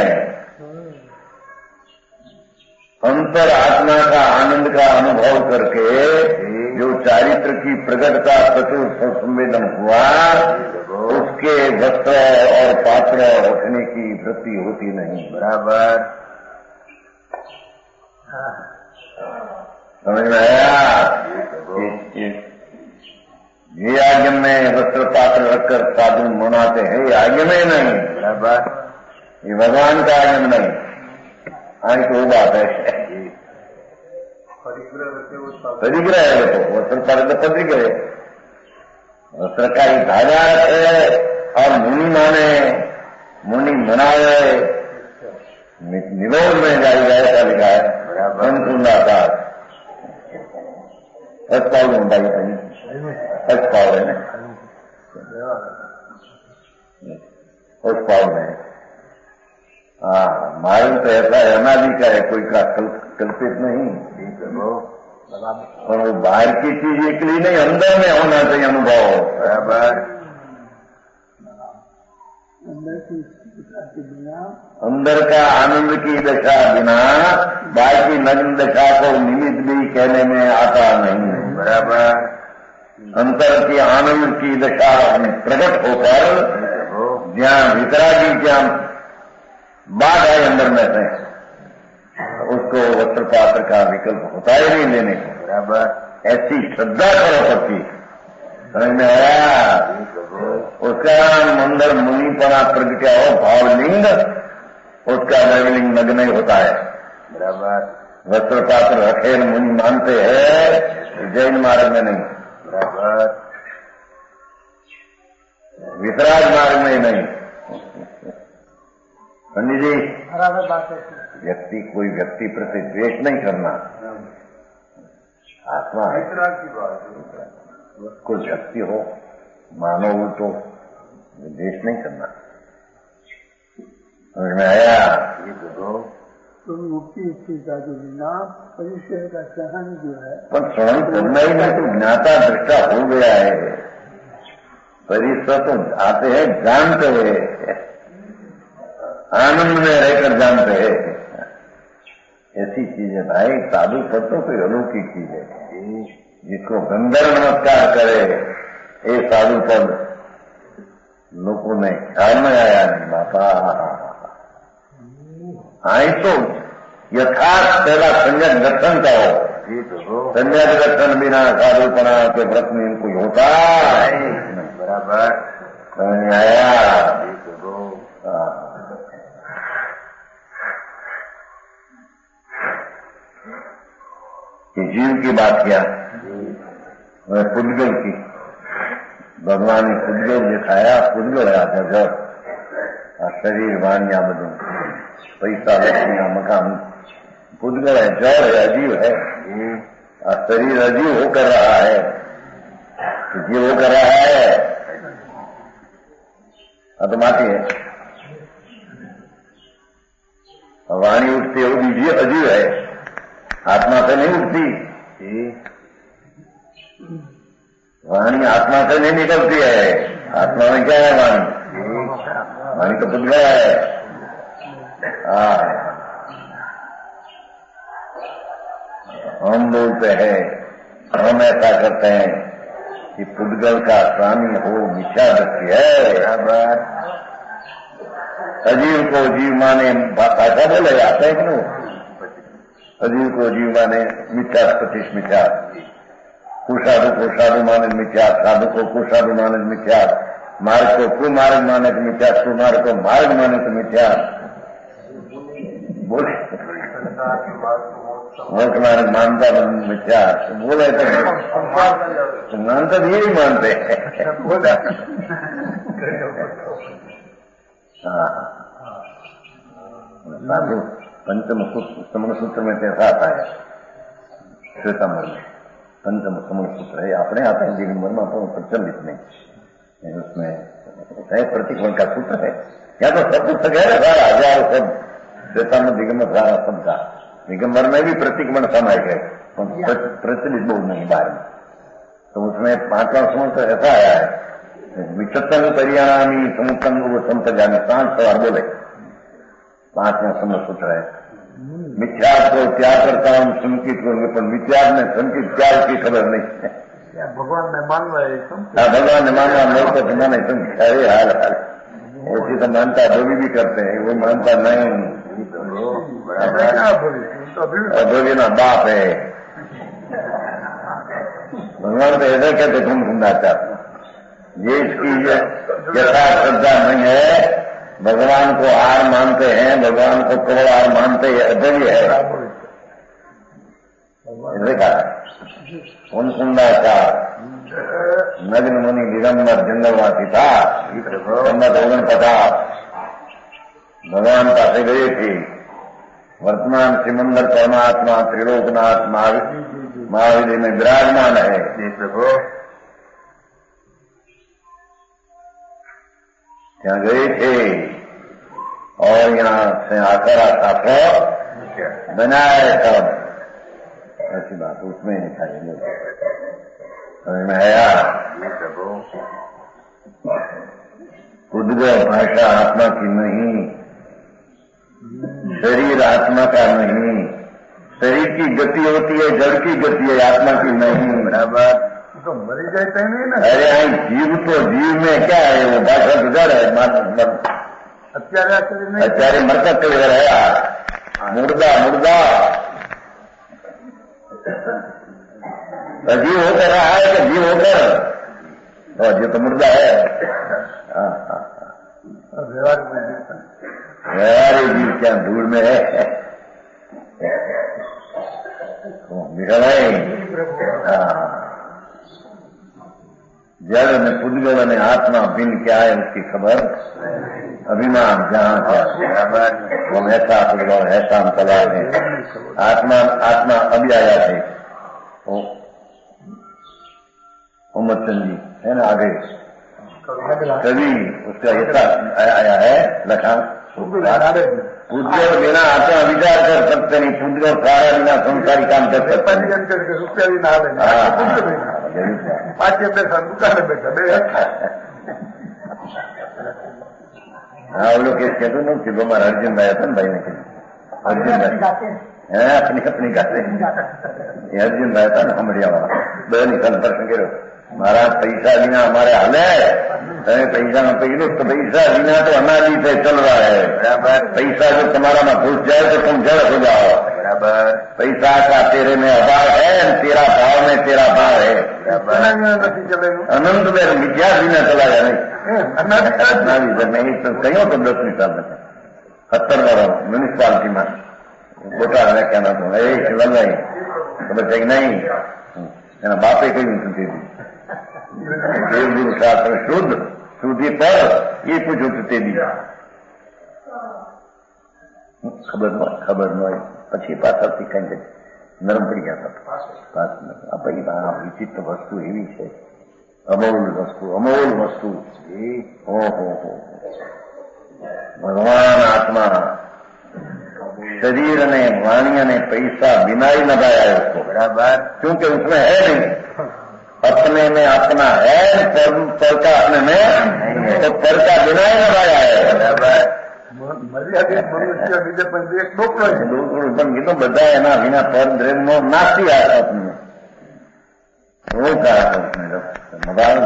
अंतर आत्मा का आनंद का अनुभव करके जो चारित्र की प्रगटता प्रचुर संवेदन हुआ, उसके वस्त्र और पात्र रखने की वृत्ति होती नहीं। बराबर समझ में आया? ये आज्ञा में वस्त्र पात्र रखकर साधु मनाते हैं, ये आज्ञा में नहीं। बराबर ये भगवान का आज्ञा नहीं। आई तो बात है, परिग्रह है वो तो वस्त्र पात्र परिग्रह, वस्त्र का ही धागा है। और मुनि माने मुनि मनाए निरोध में जाएगा ऐसा लिखा है। अनुकूलता अस्पाल में भाई अस्पाल है ना, अस्पाल में मालूम तो ऐसा अनादि का है, कोई का कल्पित नहीं। और वो बाहर की चीज एक लिए नहीं, अंदर में होना चाहिए अनुभव। बराबर अंदर का आनंद की दशा बिना बाकी नग्न दशा को निमित्त भी कहने में आता नहीं। बराबर अंतर की आनंद की दशा प्रकट होकर ज्ञान वितरागी ज्ञान बात है अंदर में से, उसको वस्त्र पात्र का विकल्प होता ही नहीं लेने को। बराबर ऐसी श्रद्धा करो सबकी, समझ में आया? उसका अंदर मुनिपना प्रगटा हो भावलिंग, उसका नवलिंग नग्न ही होता है। बराबर वस्त्र पात्र रखे मुनि मानते हैं, जैन मार्ग में नहीं। बराबर वितराग मार्ग में नहीं। पंडित जी व्यक्ति कोई व्यक्ति प्रति द्वेष नहीं करना, आत्मा है की बात। कोई शक्ति हो मानो तो द्वेष नहीं करना। समझ में आया? तो मुक्ति स्थिरता जो बिना परिचय का सहन जो है, पर सहन करना ही नहीं तो ज्ञाता दृष्टा हो गया है। परिसर तो आते हैं जानते हुए, आनंद में रहकर जानते हैं। ऐसी चीज है भाई, साधु सत्यों कोई अलौकिक चीज है। जिसको गंधर्व नमस्कार करे ये साधु पद लोगों ने ख्याल में आया नहीं। बापा आई तो यथार्थ पहला सम्यक दर्शन का हो, सम्यक दर्शन बिना साधुपना के व्रत में इनको होता है। बराबर समझ में आया? जीव की बात किया, वह पुद्गल की। भगवान ने पुद्गल दिखाया, पुद्गल है जगत, शरीर वाणिया बधु, पैसा लक्ष्मिया मकान, पुद्गल है, जड़ है, अजीव है। शरीर अजीव हो कर रहा है, जीव हो कर रहा है, अधमाती है। वाणी उठती है, वो भी अजीव है, आत्मा से नहीं उठती। वाणी आत्मा से नहीं निकलती है। आत्मा में क्या है? वाणी, वाणी तो खुद गया है। हम बोलते हैं, हम ऐसा करते हैं कि पुद्गल का स्वामी हो मिथ्या दृष्टि है। अजीव को जीव माने, भाषा बोले जाते हैं कि नहीं? अजीव को जीव माने मिथ्या, प्रतिश मिथ्या। कुसाधु को साधु माने मिथ्या, साधु को कुसाधु माने मिथ्या, मार्ग को कुमार्ग माने तो मिथ्या, कुमार्ग को मार्ग माने तो मिथ्या। बोले मोक्ष मार्ग मानता मिथ्या, बोले तो मानता भी यही मानते हैं। साधु पंचम समण सूत्र में कैसा आता है? श्वेतांबर में पंचम समण सूत्र है, अपने आते हैं जीवन वर्मा तो प्रचलित नहीं, उसमें है प्रतिकोण का सूत्र है। या तो सब पुस्तक है सारा, हजार सब श्वेतांबर दिगंबर सारा सबका। दिगंबर में भी प्रतिकोण समय है, प्रचलित बहुत नहीं बाहर में। तो उसमें 5वां समूह तो ऐसा आया है, विचतंग परियाणी समुतंग वो संत जाने, सांस सवार बोले 5वां समूह सूत्र है। मिथ्या को त्याग करता हूँ, संकित करूंगे, पर मिथ्या में संकित त्याग की खबर नहीं है। भगवान ने मानना है, भगवान ने मानना, लोग तो माने तुम अरे हाल हाल ऐसी तो मानता धोबी भी करते हैं, वो मानता नहीं। धोबी ना बाप है। भगवान तो ऐसा कहते तुम घूमना चाहते, ये इसकी यथा श्रद्धा नहीं है। भगवान को हार मानते हैं, भगवान को केवल हार मानते हैं, अधर्य है। देखा उन कुंडाचार नग्न मुनि दिगंबर जंगलवासी था, 49 भगवान पासे गए थे। वर्तमान सिमंदर परमात्मा त्रिलोकनाथ महावीर में विराजमान है। यहाँ गए थे और यहाँ से आकर आता बनाए सब, ऐसी बात उसमें नहीं था। समझ में आया? उद्गव भाषा आत्मा की नहीं, शरीर आत्मा का नहीं। शरीर की गति होती है, जड़ की गति है, आत्मा की नहीं। बराबर तो मरी जाते हैं ना। अरे आई जीव तो जीव में क्या है, वो भाषा गुजर है। અત્યારે મરકત કરી રહ્યા, मुर्दा मुर्दा अजीव होकर रहा है कि जीव होकर? जीव तो मुर्दा है। व्यवहार जीव क्या धूल में है? निकल आई जड़ में पुद्गल ने आत्मा भिन्न क्या है उसकी खबर अभिमान जहां क्या हम ऐसा पुद्गल ऐसा हम चला है। आत्मा आत्मा अभी आया थे मोहम्मद चंद जी है ना, आगे कभी उसका ऐसा आया है लखान पुद्गल बिना आत्मा विचार कर सकते नहीं, पुद्गल सारा बिना संसारी काम कर सकते हाँ वो लोग कहते हैं कि हमारा अर्जुन भाई था भाई ने अर्जुन भाई अपनी अपनी गाते अर्जुन भाई था ना हमारिया वाला दो निकल दर्शन करो महाराज पैसा बिना हमारे हाल है, पैसा में पकड़ो तो पैसा बिना तो अनादि से चल रहा है। पैसा जो तुम्हारा में घुस जाए तो तुम जड़ हो जाओ। पैसा का तेरे में अभाव है, तेरा भाव में तेरा भाव है। अनंत में मिथ्या बिना चला जाए नहीं तो कहीं तो 10वीं साल में 70 म्यूनिसिपालिटी में बोटा क्या नाम एक ખબર છે કે નહીં? એના બાપે કહ્યું સુધી દેવગુરુ શાસ્ત્ર શુદ્ધ સુધી પર એ પૂછ્યું તે દી ખબર ન હોય પછી પાછળથી કઈ નરમ પડી ગયા હતા. આ વિચિત્ર વસ્તુ એવી છે, અમૂલ વસ્તુ. ઓહો ભગવાન આત્મા शरीर ने वाणी ने पैसा बिना ही लगाया है उसको, बराबर, क्योंकि उसमें है नहीं, अपने में अपना है, पर का अपने में, तो पर का बिना ही लगाया है, बराबर. મનુષ્ય બીજે પણ દેશ મોકલો પણ કીધું બધા એના વિના પર દ્રવ્યનો નાસી આવ્યા તમને वो कहा उसने नबाल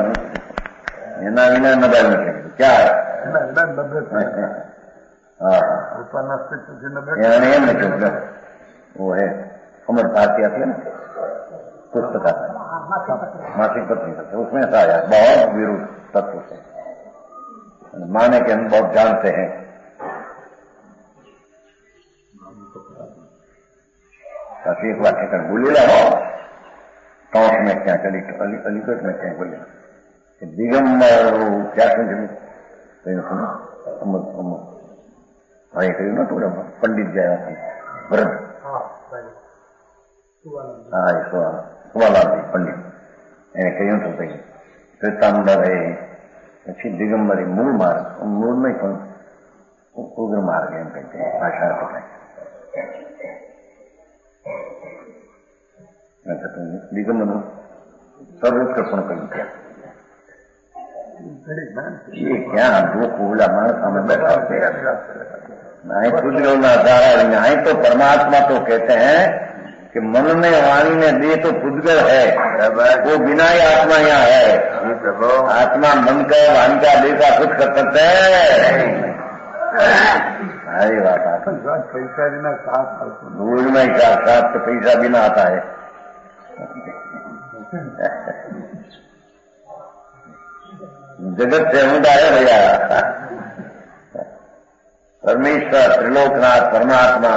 एना विना नबाल नहीं क्या है एम नहीं वो है अमर भारती आती है ना पुस्तक आता है मासिक पत्रिका से, उसमें ऐसा आया बहुत विरुद्ध तत्व से माने के हम बहुत जानते हैं. काफी एक वाक्य कर बोलेला हो टॉस में क्या अलीगढ़ में क्या बोले दिगंबर क्या समझ सुनो हाँ ये कहू ना थोड़ा पंडित जया भरत हाँ सुवालाल पंडित એને કહ્યું હતું ભાઈ શ્વેતાંબર એ પછી દિગંબર એ મૂળ માર્ગ મૂળ નહીં પણ ઉગ્ર માર્ગ એમ કહે ભાષા પકડાય દિગંબરનું સર્વોત્કર્ષણ કર્યું ત્યાં ये क्या दो कोला मानस हमें बैठा ना आधार नहीं तो परमात्मा तो कहते हैं कि मन में वाणी में दे तो पुद्गल है, वो बिना ही आत्मा यहाँ है. आत्मा मन का वाणी का दे का कुछ कर सकते हैं. अरे बात पैसा बिना साथ दूर में साथ तो पैसा बिना आता है. जगत से ऊंडा है भैया. परमेश्वर त्रिलोकनाथ परमात्मा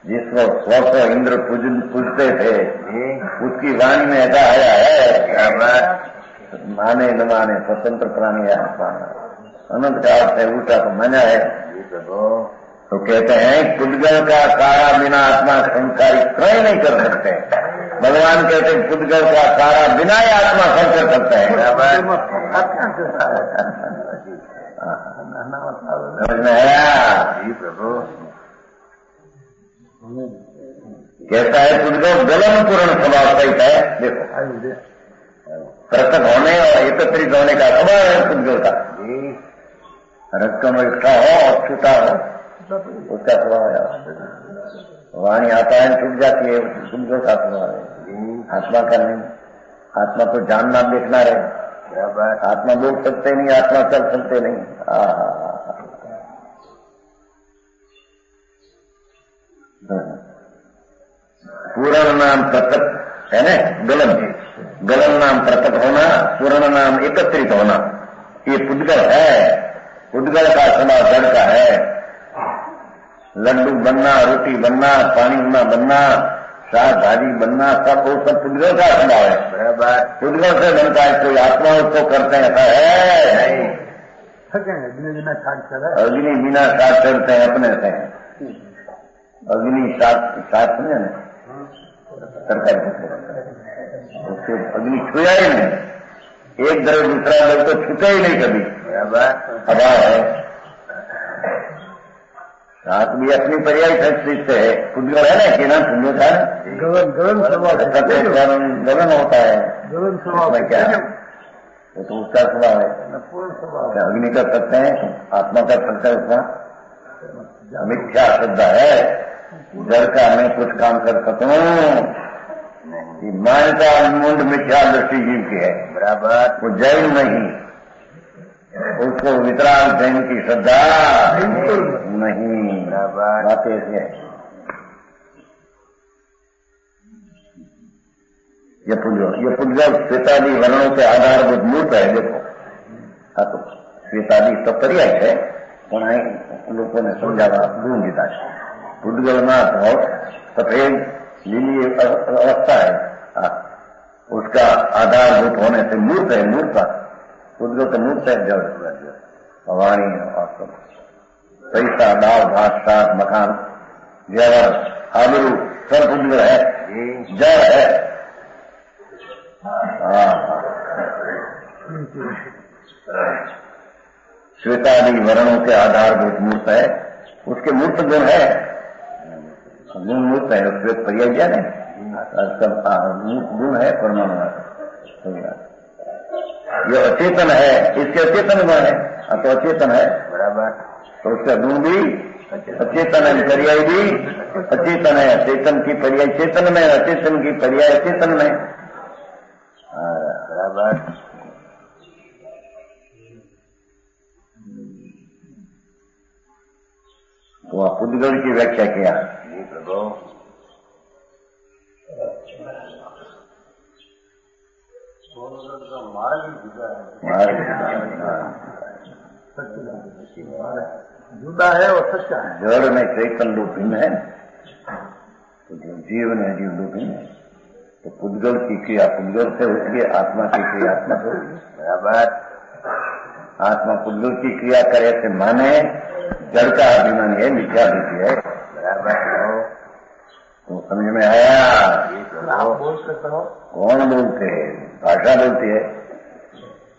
जिसको 100 इंद्र पूजते थे उसकी वाणी में ऐसा आया है माने न माने स्वतंत्र प्राणी आत्मा अनंत काल से उल्टा तो माना है. तो कहते हैं पुद्गल का सारा बिना आत्मा संस्कारी क्रय नहीं कर सकते. भगवान कहते हैं पुद्गल का सारा बिना ही आत्मा सब कर सकते हैं. समझ में आया? कैसा है पुद्गल गलन पूर्ण स्वभाव सहित है. देखो पृथक होने और एकत्रित होने का स्वभाव है पुद्गल का. रक्कम इकट्ठा हो और छूटा हो उसका स्वभाव है. वाणी आता है छूट जाती है पुद्गल का स्वभाव है. आत्मा का नहीं. आत्मा तो जानना देखना रहे. आत्मा बोल सकते नहीं, आत्मा चल सकते नहीं. पूर्ण नाम पृथक है ना, गलन नाम पृथक होना, पूर्ण नाम एकत्रित होना, ये पुद्गल है. पुद्गल का स्वभाव जड़ का है. लड्डू बनना, रोटी बनना, पानी बनना, साग भाजी बनना, सब वो सब पुद्गल का स्वभाव है. पुद्गल से बनता है. कोई आत्मा उसको करते हैं ऐसा है नहीं. अग्नि बिना साथ चलते हैं अपने से. अग्नि साथ सुने ना सरकारी उसको अग्नि छुआ ही नहीं. एक द्रव्य दूसरा द्रव्य तो छूटे ही नहीं कभी. अभाव है. साथ भी अपनी पर्याय संस्कृत है. पुद्गल है ना कि ना पुण्य था गलन होता है. क्या तो उसका स्वभाव है. अग्नि कर सकते हैं, आत्मा कर सकते हैं. उसका मिथ्या श्रद्धा है. जड़ का मैं कुछ काम कर सकूं. मान का मुंड मिथ्या दृष्टि जीव की है. बराबर. वो जैन नहीं, उसको वितराग जैन की श्रद्धा नहीं. बात ऐसी है. ये पुद्गल श्वेतादि वर्णों के आधारभूत मूर्त है. देखो हाँ तो श्वेतादि तो पर्याय है પણ લોકોને સમજાવવા ભૂલ દીધા છે. પુદ્ગલમાં સફેદ लीली अवस्था है, उसका आधारभूत होने से मूर्त है, मूर्ता पुद्गल तो मूर्त है, जड़ वाणी और पैसा, दाल, भात, साग, मकान, जेवर, आबरू सब पुद्गल है, जड़ है। श्वेतादि वर्णों के आधारभूत मूर्त है, उसके मूर्त गुण है, गुण मूर्त है, श्वेत पर्याय नहीं, सब गुण है परमाणु। ये अचेतन है, इसके अचेतन गुण है, तो अचेतन है बराबर, तो उसका गुण भी अचेतन है, पर्याय भी अचेतन है, चेतन की पर्याय चेतन में, अचेतन की पर्याय अचेतन में बराबर। तो आप पुद्गल की व्याख्या किया जी प्रभु, जुदा है और सच्चा है। जड़ में चैतन रूप भिन्न है, तो जीव में जीव रूप भिन्न है, तो पुद्गल की क्रिया पुद्गल से होती है, आत्मा की क्रिया आत्मा से होती है बराबर। आत्मा पुद्गल की क्रिया करे से माने जड़ का अभिमान है, मिथ्या बुद्धि है बराबर। तो समझ में आया? आप बोलते कहो, कौन बोलते है? भाषा बोलती है,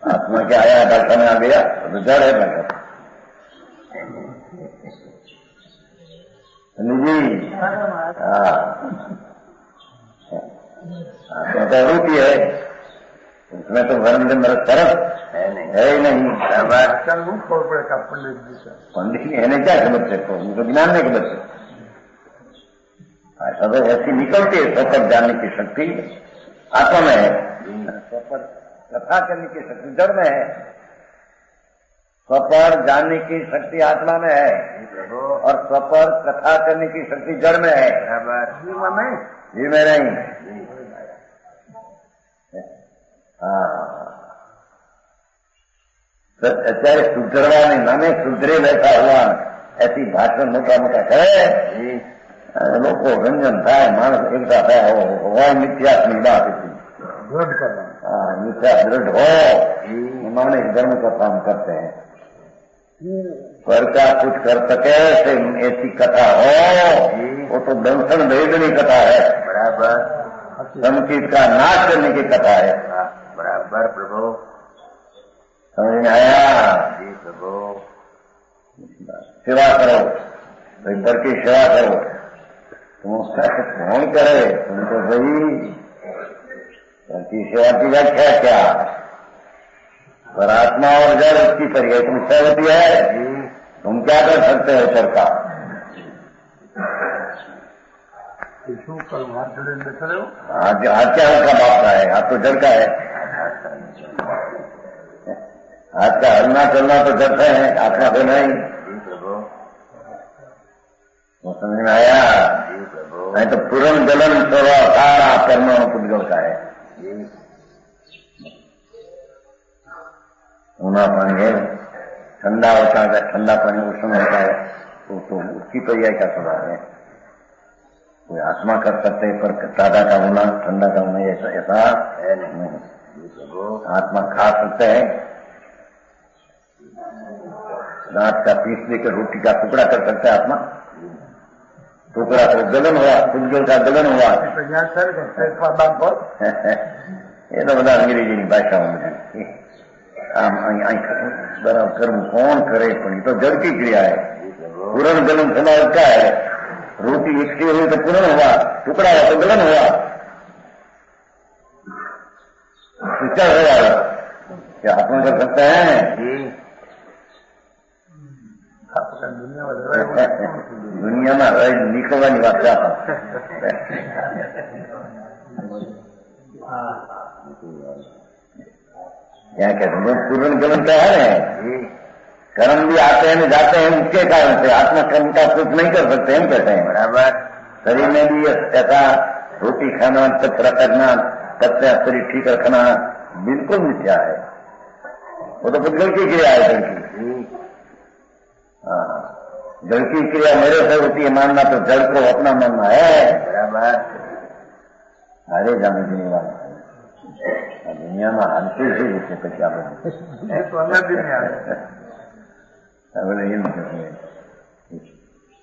आत्मा क्या आया भाषा में आ गया, तो जड़ है भाषा जी। आत्मा तो रूपी है, उसमें तो वर्म तरफ है ही नहीं बराबर। पंडित जी है क्या समझ सकते, उनको ज्ञान नहीं समझ सकते, ऐसा तो ऐसी निकलती है। स्वपर जानने की शक्ति आत्मा में है, स्वपर कथा करने की शक्ति जड़ में है, स्वपर जानने की शक्ति आत्मा में है और स्वपर कथा करने की शक्ति जड़ में है बराबर, जी में नहीं। चाहे सुधरवा नहीं नामे सुधरे बैठा हुआ ऐसी भाषण मोटा मोटा करे, लोग को रंजन थाय, मानस एकता थाय, हो मिथ्या बात दृढ़ करना, मिथ्या दृढ़ हो, माने धर्म का काम करते हैं, पर क्या कुछ कर सके ऐसी कथा हो, वो तो दंशन भेदनी कथा है बराबर, संचित का नाश करने की कथा है बराबर प्रभु। समझ में आया जी प्रभु? सेवा करो, घर की सेवा करो, तुम उसका कौन करे, तुम तो सही घर की सेवा की व्याख्या क्या, पर आत्मा और जड़ उसकी पर्याय तुमसे होती है, तुम क्या कर सकते हो सर का? आज क्या उसका बाप का है, आज तो जड़ का है, आज का हलना चलना तो जड़ से है, आत्मा से नहीं। वो समझ में आया? नहीं तो पूर्ण जलन स्वभाव सारा परमाणु पुद्गल का है, ऊना पानी है, ठंडा होता है, ठंडा पानी उष्ण होता है, तो उसकी पर्याय का स्वभाव है, कोई आत्मा कर सकते हैं, पर दादा का होना ठंडा का होना ऐसा है नहीं। आत्मा खा सकते हैं, दांत का पीस लेकर रोटी का टुकड़ा कर सकता है आत्मा, टुकड़ा तो गलन हुआ, पुद्गल का गलन हुआ। ये तो બધા અંગ્રેજીની ભાષામાં બધી આમ બરાબર કરવું કોણ કરે, પણ એ તો જड़ की क्रिया है। पूर्ण गलन समाज का है, रोटी एकसी हुई तो पूर्ण हुआ, टुकड़ा हुआ तो गलन हुआ, क्या होगा? क्या आत्मा कर सकते हैं? दुनियाમાં નીકળવાની વાત છે। क्या कहते हैं पूर्ण गलन क्या है? कर्म भी आते हैं जाते हैं उसके कारण से, आत्मा कर्म का कुछ नहीं कर सकते हम कहते हैं बराबर। शरीर में भी ऐसा रोटी खाना, कचरा करना, कच्चा शरीर ठीक रखना बिल्कुल मिथ्या है, वो तो पुद्गल की क्रिया है जड़ की। जड़ की क्रिया मेरे से होती है मानना, तो जड़ को अपना मानना है बराबर। हारे जाने देने वाला दुनिया में हालते ही जैसे तो क्या बोले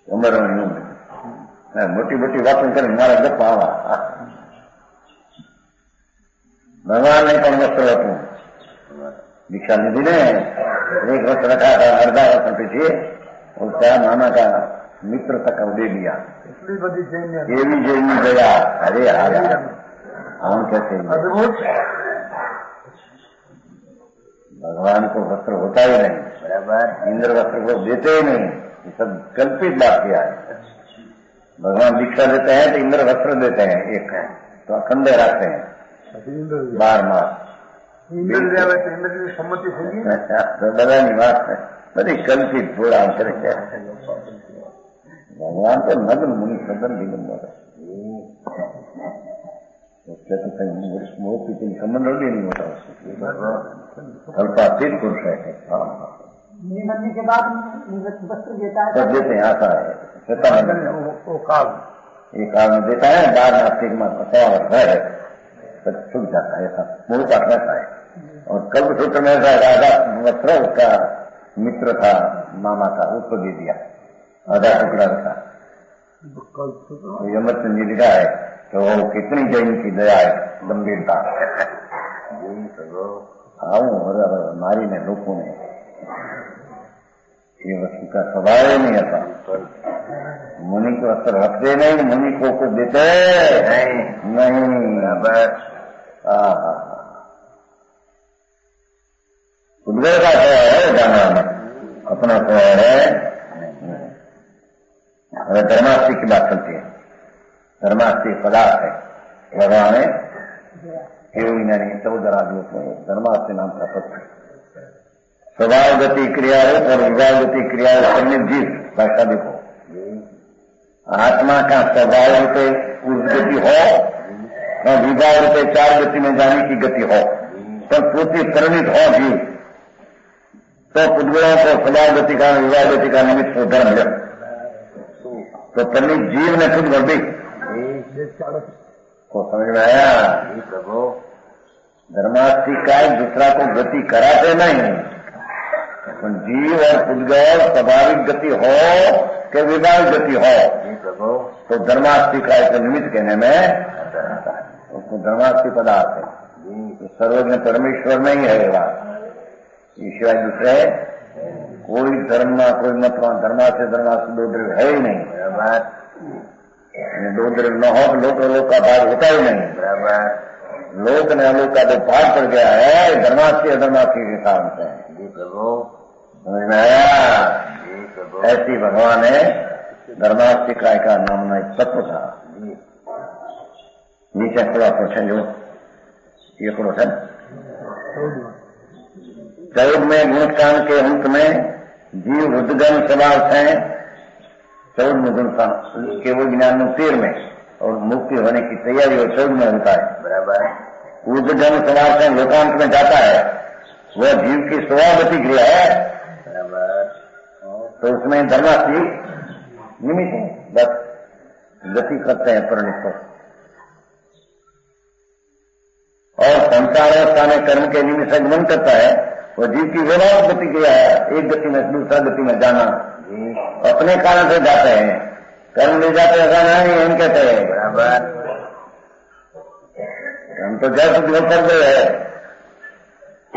उम्र मोटी मोटी बातों कर मारा गप्पा आवा भगवान ने कौन वस्त्र હતું दीक्षा निधि ने एक वस्त्र रखा था अर्धा वस्त्र पीछे उसका मामा का मित्र तक दे दिया ये भी गया अरे आया हम कैसे भगवान को वस्त्र होता ही नहीं बराबर इंद्र वस्त्र को देते ही नहीं ये सब कल्पित बात किया है भगवान दीक्षा देते हैं तो इंद्र वस्त्र देते हैं एक है तो अखंड रखते हैं 12 मास इंद्र की सम्मति होगी बड़ा निवास है बड़ी कल्पित थोड़ा अंतर है भगवान तो नग्न मुनि सदन निगम उससे तो कहीं मोह की कोई संबंध भी नहीं होता अल्पातीत पुरुष है बनने के बाद वस्त्र देता है सब देते हैं आता है एक काल में देता है 12 नास्तिक में है छूट जाता है ऐसा मोह काटना है और कल्प सूत्र में ऐसा राजा वस्त्र उसका मित्र था मामा का उसको दे दिया आधा टुकड़ा रखा यमचंद जी लिखा है तो वो कितनी जैन की दया है गंभीरता आऊं और नारी ने लोगों ने ये वस्तु का स्वभाव ही नहीं आता मुनि को वस्त्र रखते नहीं मुनि को कुछ देते नहीं उद्गल का स्वभाव है जाना अपना स्वभाव है धर्मास्ती की बात चलती है धर्मास्ती पदार्थ है भगवान है नहीं 14 आदमी में धर्मास्ती नाम का पत्र स्वभाव गति क्रिया है और विभाव गति क्रिया है जीव भाषा देखो आत्मा का स्वभाव रूपे उस गति हो और विभाव रूपे 4 गति में जाने की गति हो तो पूर्ति परिणित हो जीव तो पुद्गलों को स्वभाव गति का विवाह गति का निमित्त हो धर्म है तो परिणित जीव ने खुद भर दी को समझ में आया धर्मास्थी का दूसरा को गति कराते नहीं तो जीव और पुद्गल स्वाभाविक गति हो कि विभाग गति हो तो धर्मास्थी का एक निमित्त कहने में उसको धर्मास्थी पदार्थ है तो सर्वज्ञ परमेश्वर नहीं है ये बात ईश्वर दूसरे कोई धर्म कोई मत धर्मा से 2 द्रव्य है ही नहीं बराबर 2 द्रव्य न हो तो लोक का भाग होता ही नहीं बराबर लोक ने अलोक का जो भाग पड़ गया है धर्मास्थी अधर्मास्थी के कारण से समझ में आया ऐसी भगवान है धर्मास्थी काय का नाम एक तत्व था नीचे थोड़ा प्रश्न जो ये प्रश्न 14 में गुणकांड के अंत में जीव हृदगन स्वभाव है 14 में गुण केवल ज्ञान 13 में और मुक्ति होने की तैयारी वो 14 में होता है बराबर हृदगन स्वभाव से लोकांत में जाता है वह जीव की स्वभावगति क्रिया है बराबर तो उसमें धर्मास्थी निमित्त है बस गति करते हैं परिणित को और संसारावस्था में कर्म के निमित्त गमन करता है वो जीव की व्यवहार गति क्रिया है एक गति में दूसरा गति में जाना अपने कारण से जाते हैं कर्म ले जाते ऐसा नहीं हम कहते हैं बराबर हम तो जैसे जो कर रहे हैं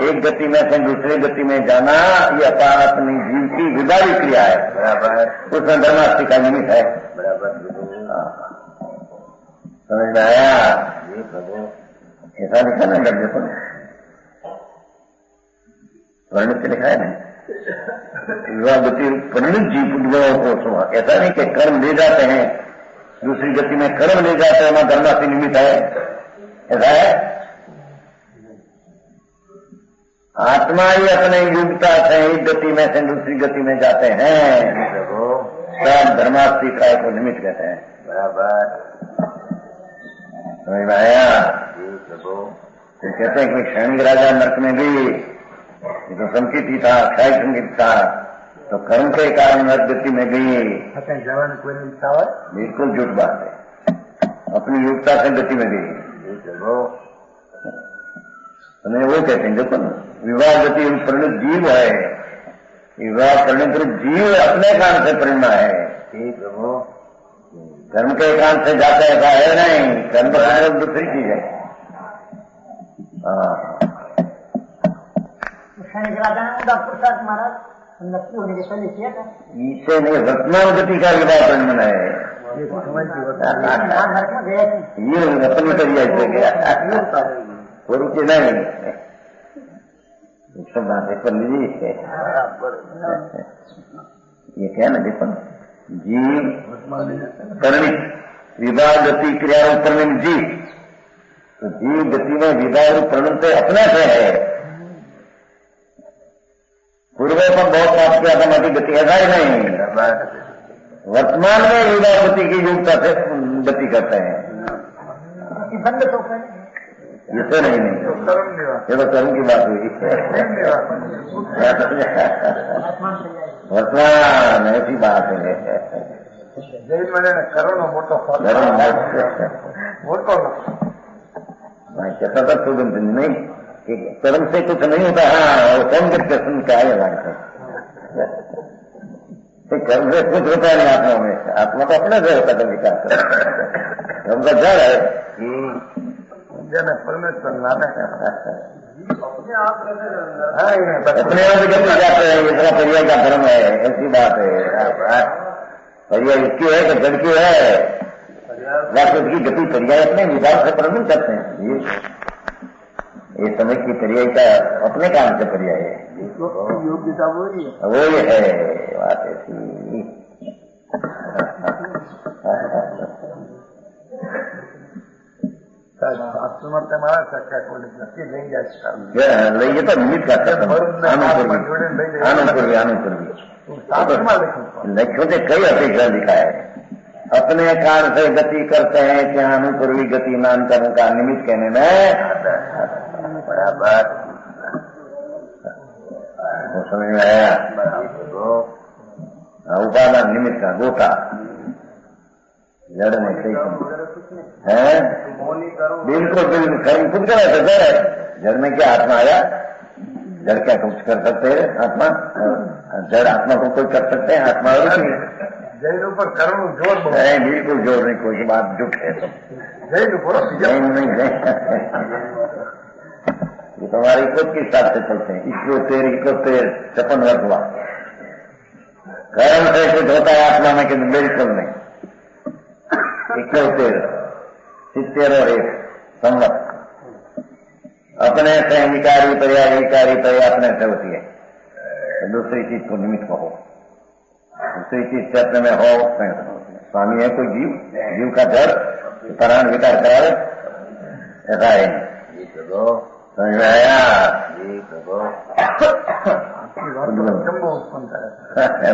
एक गति में से दूसरी गति में जाना ये अपनी जीव की विभागी क्रिया है बराबर उसमें धर्मास्थी का निमित्त है बराबर समझ में आया ऐसा लिखा ना दर्जे पर परिणित लिखा है नहीं विवाह गति परिणित जीव पुद्गलों को ऐसा नहीं कि कर्म ले जाते हैं दूसरी गति में कर्म ले जाते हैं वहां धर्मास्थी निमित्त है ऐसा है आत्मा ही अपने युगता से एक गति में से दूसरी गति में जाते हैं सब धर्मास्थी काय को निमित्त कहते हैं बराबर समझ में आया तो कहते हैं कि क्षणिक राजा नरक में भी तो संकित ही था क्षय संकित था तो कर्म के कारण नरक गति में गई बिल्कुल झूठ बात है अपनी युगता से गति में गई वो कहते हैं देखो ना, विवाह गति परिणित जीव है, विवाह परिणित जीव अपने काम से परिणा है। कर्म के काम से जाता ऐसा है नहीं, कर्म परिणत दूसरी चीज है। महाराज नक्की होने के पहले किया था, इससे नहीं, वर्तमान गति का विवाह परिणन है। ये अपनी करिए से गया पूर्व की नहीं, सब बातें कर लीजिए। ये क्या ना देखो, जीव परिणित विवाह गति क्रिया रूप परिणित जीव, तो जीव गति में विवाह रूप परिणित से अपने से है। पूर्व पर बहुत पाप किया था, हमारी गति ऐसा ही नहीं, वर्तमान में विवाह गति की युगता से गति करते हैं। इससे नहीं, ये तो कर्म की बात हुई। वर्तमान ऐसी बात है। कैसा था तो नहीं, कर्म से कुछ नहीं होता। हाँ, संगत प्रश्न क्या है बात, कर्म से कुछ होता है नहीं आत्मा में। आत्मा तो अपने से होता है विकास, कर्म का जड़ है। परमेश्वर लाना अपने आप गति जाते हैं, इतना पर्याय का धर्म है, ऐसी बात है। पर्याय इसकी है कि जड़ की है, वास्तव की गति पर्याय अपने विभाग से प्रबंध करते हैं। ये समय की पर्याय का अपने काम से पर्याय है, योग्यता वो ही है, वो ही है बात ऐसी। લઈએ તો નિમિત્ત लक्ष्यों से कई अपेक्षा लिखा है। अपने कारण से गति करते हैं कि अनुपूर्वी गति नामकरण का निमित्त कहने में बराबर वो समझ में आया। उपादान निमित्त का गोता जड़ में सही है, बिल्कुल बिल्कुल खुद कर सकते है। जड़ में क्या आत्मा आया, जड़ क्या कुछ कर सकते हैं? आत्मा, जड़ आत्मा को कोई कर सकते हैं? आत्मा और जैन ऊपर कर्म जोर नहीं, बिल्कुल जोर नहीं, कोई बात झूठ है। तो नहीं, ये तुम्हारी खुद के हिसाब से चलते हैं। इसको तेर 56 वर्ष हुआ, कर्म से कुछ होता है आत्मा में कि बिल्कुल नहीं। 71 70 और 1 संवत अपने से विकारी पर्याय अपने से होती है। दूसरी चीज को निमित्त को हो, दूसरी चीज से अपने में हो। स्वामी है कोई जीव का जड़ प्राण विकार करावे, ऐसा है। समझ में आया?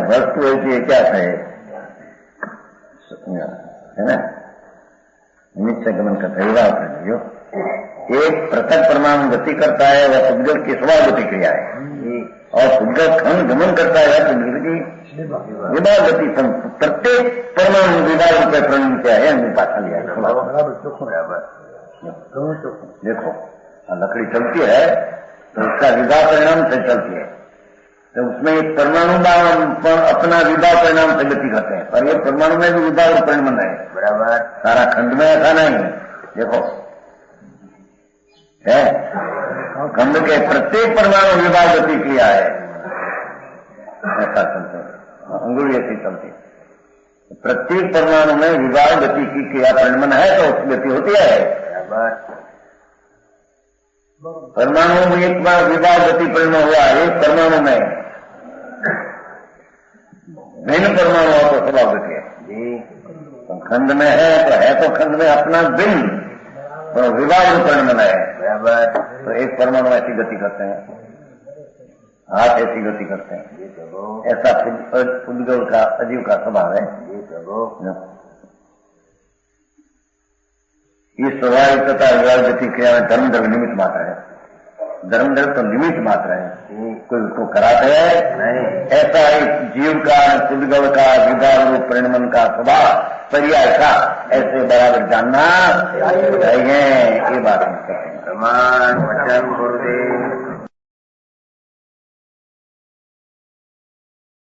वस्तु ऐसी है, क्या है ना, निमित्त से गमन करता है। जो एक पृथक परमाणु गति करता है वह पुद्गल की स्वभाव गति क्रिया है, और पुद्गल खंड गमन करता है पुद्गल की विभाग गति। प्रत्येक परमाणु विभाग रूप में प्रणन किया है, पाठा लिया है। देखो लकड़ी चलती है तो उसका विभाग परिणाम से चलती है, तो उसमें एक परमाणु अपना विभाग परिणाम से गति करते हैं, और ये परमाणु में भी विभाग परिणाम है। बराबर, सारा खंड में ऐसा नहीं। देखो है, खंड के प्रत्येक परमाणु विभाग गति क्रिया है, ऐसा चलते हैं। अंगुली ऐसी चलती है, प्रत्येक परमाणु में विभाग गति की क्रिया परिणमन है, तो उसकी गति होती है। परमाणु में एक बार विभाग गति परिणमन हुआ, एक परमाणु में भिन्न परमाणु हो तो स्वभाव गति है। तो खंड में है तो खंड में अपना भिन्न तो विभाग परिणमन है। तो एक परमाणु ऐसी गति करते हैं, हाथ ऐसी गति करते हैं, ऐसा पुद्गल का अजीव का स्वभाव है। ये स्वाभाविक तथा विभाग गति क्रिया में धर्म निमित्त मात्र है। धर्म तो लिमिट मात्र है, कोई उसको कराते है नहीं। ऐसा ही जीव का, पुद्गल का, विभाग रूप परिणमन का स्वभाव पर्याय का ऐसे बराबर जानना चाहिए। ये बात हम कहते हैं। प्रमाण वचन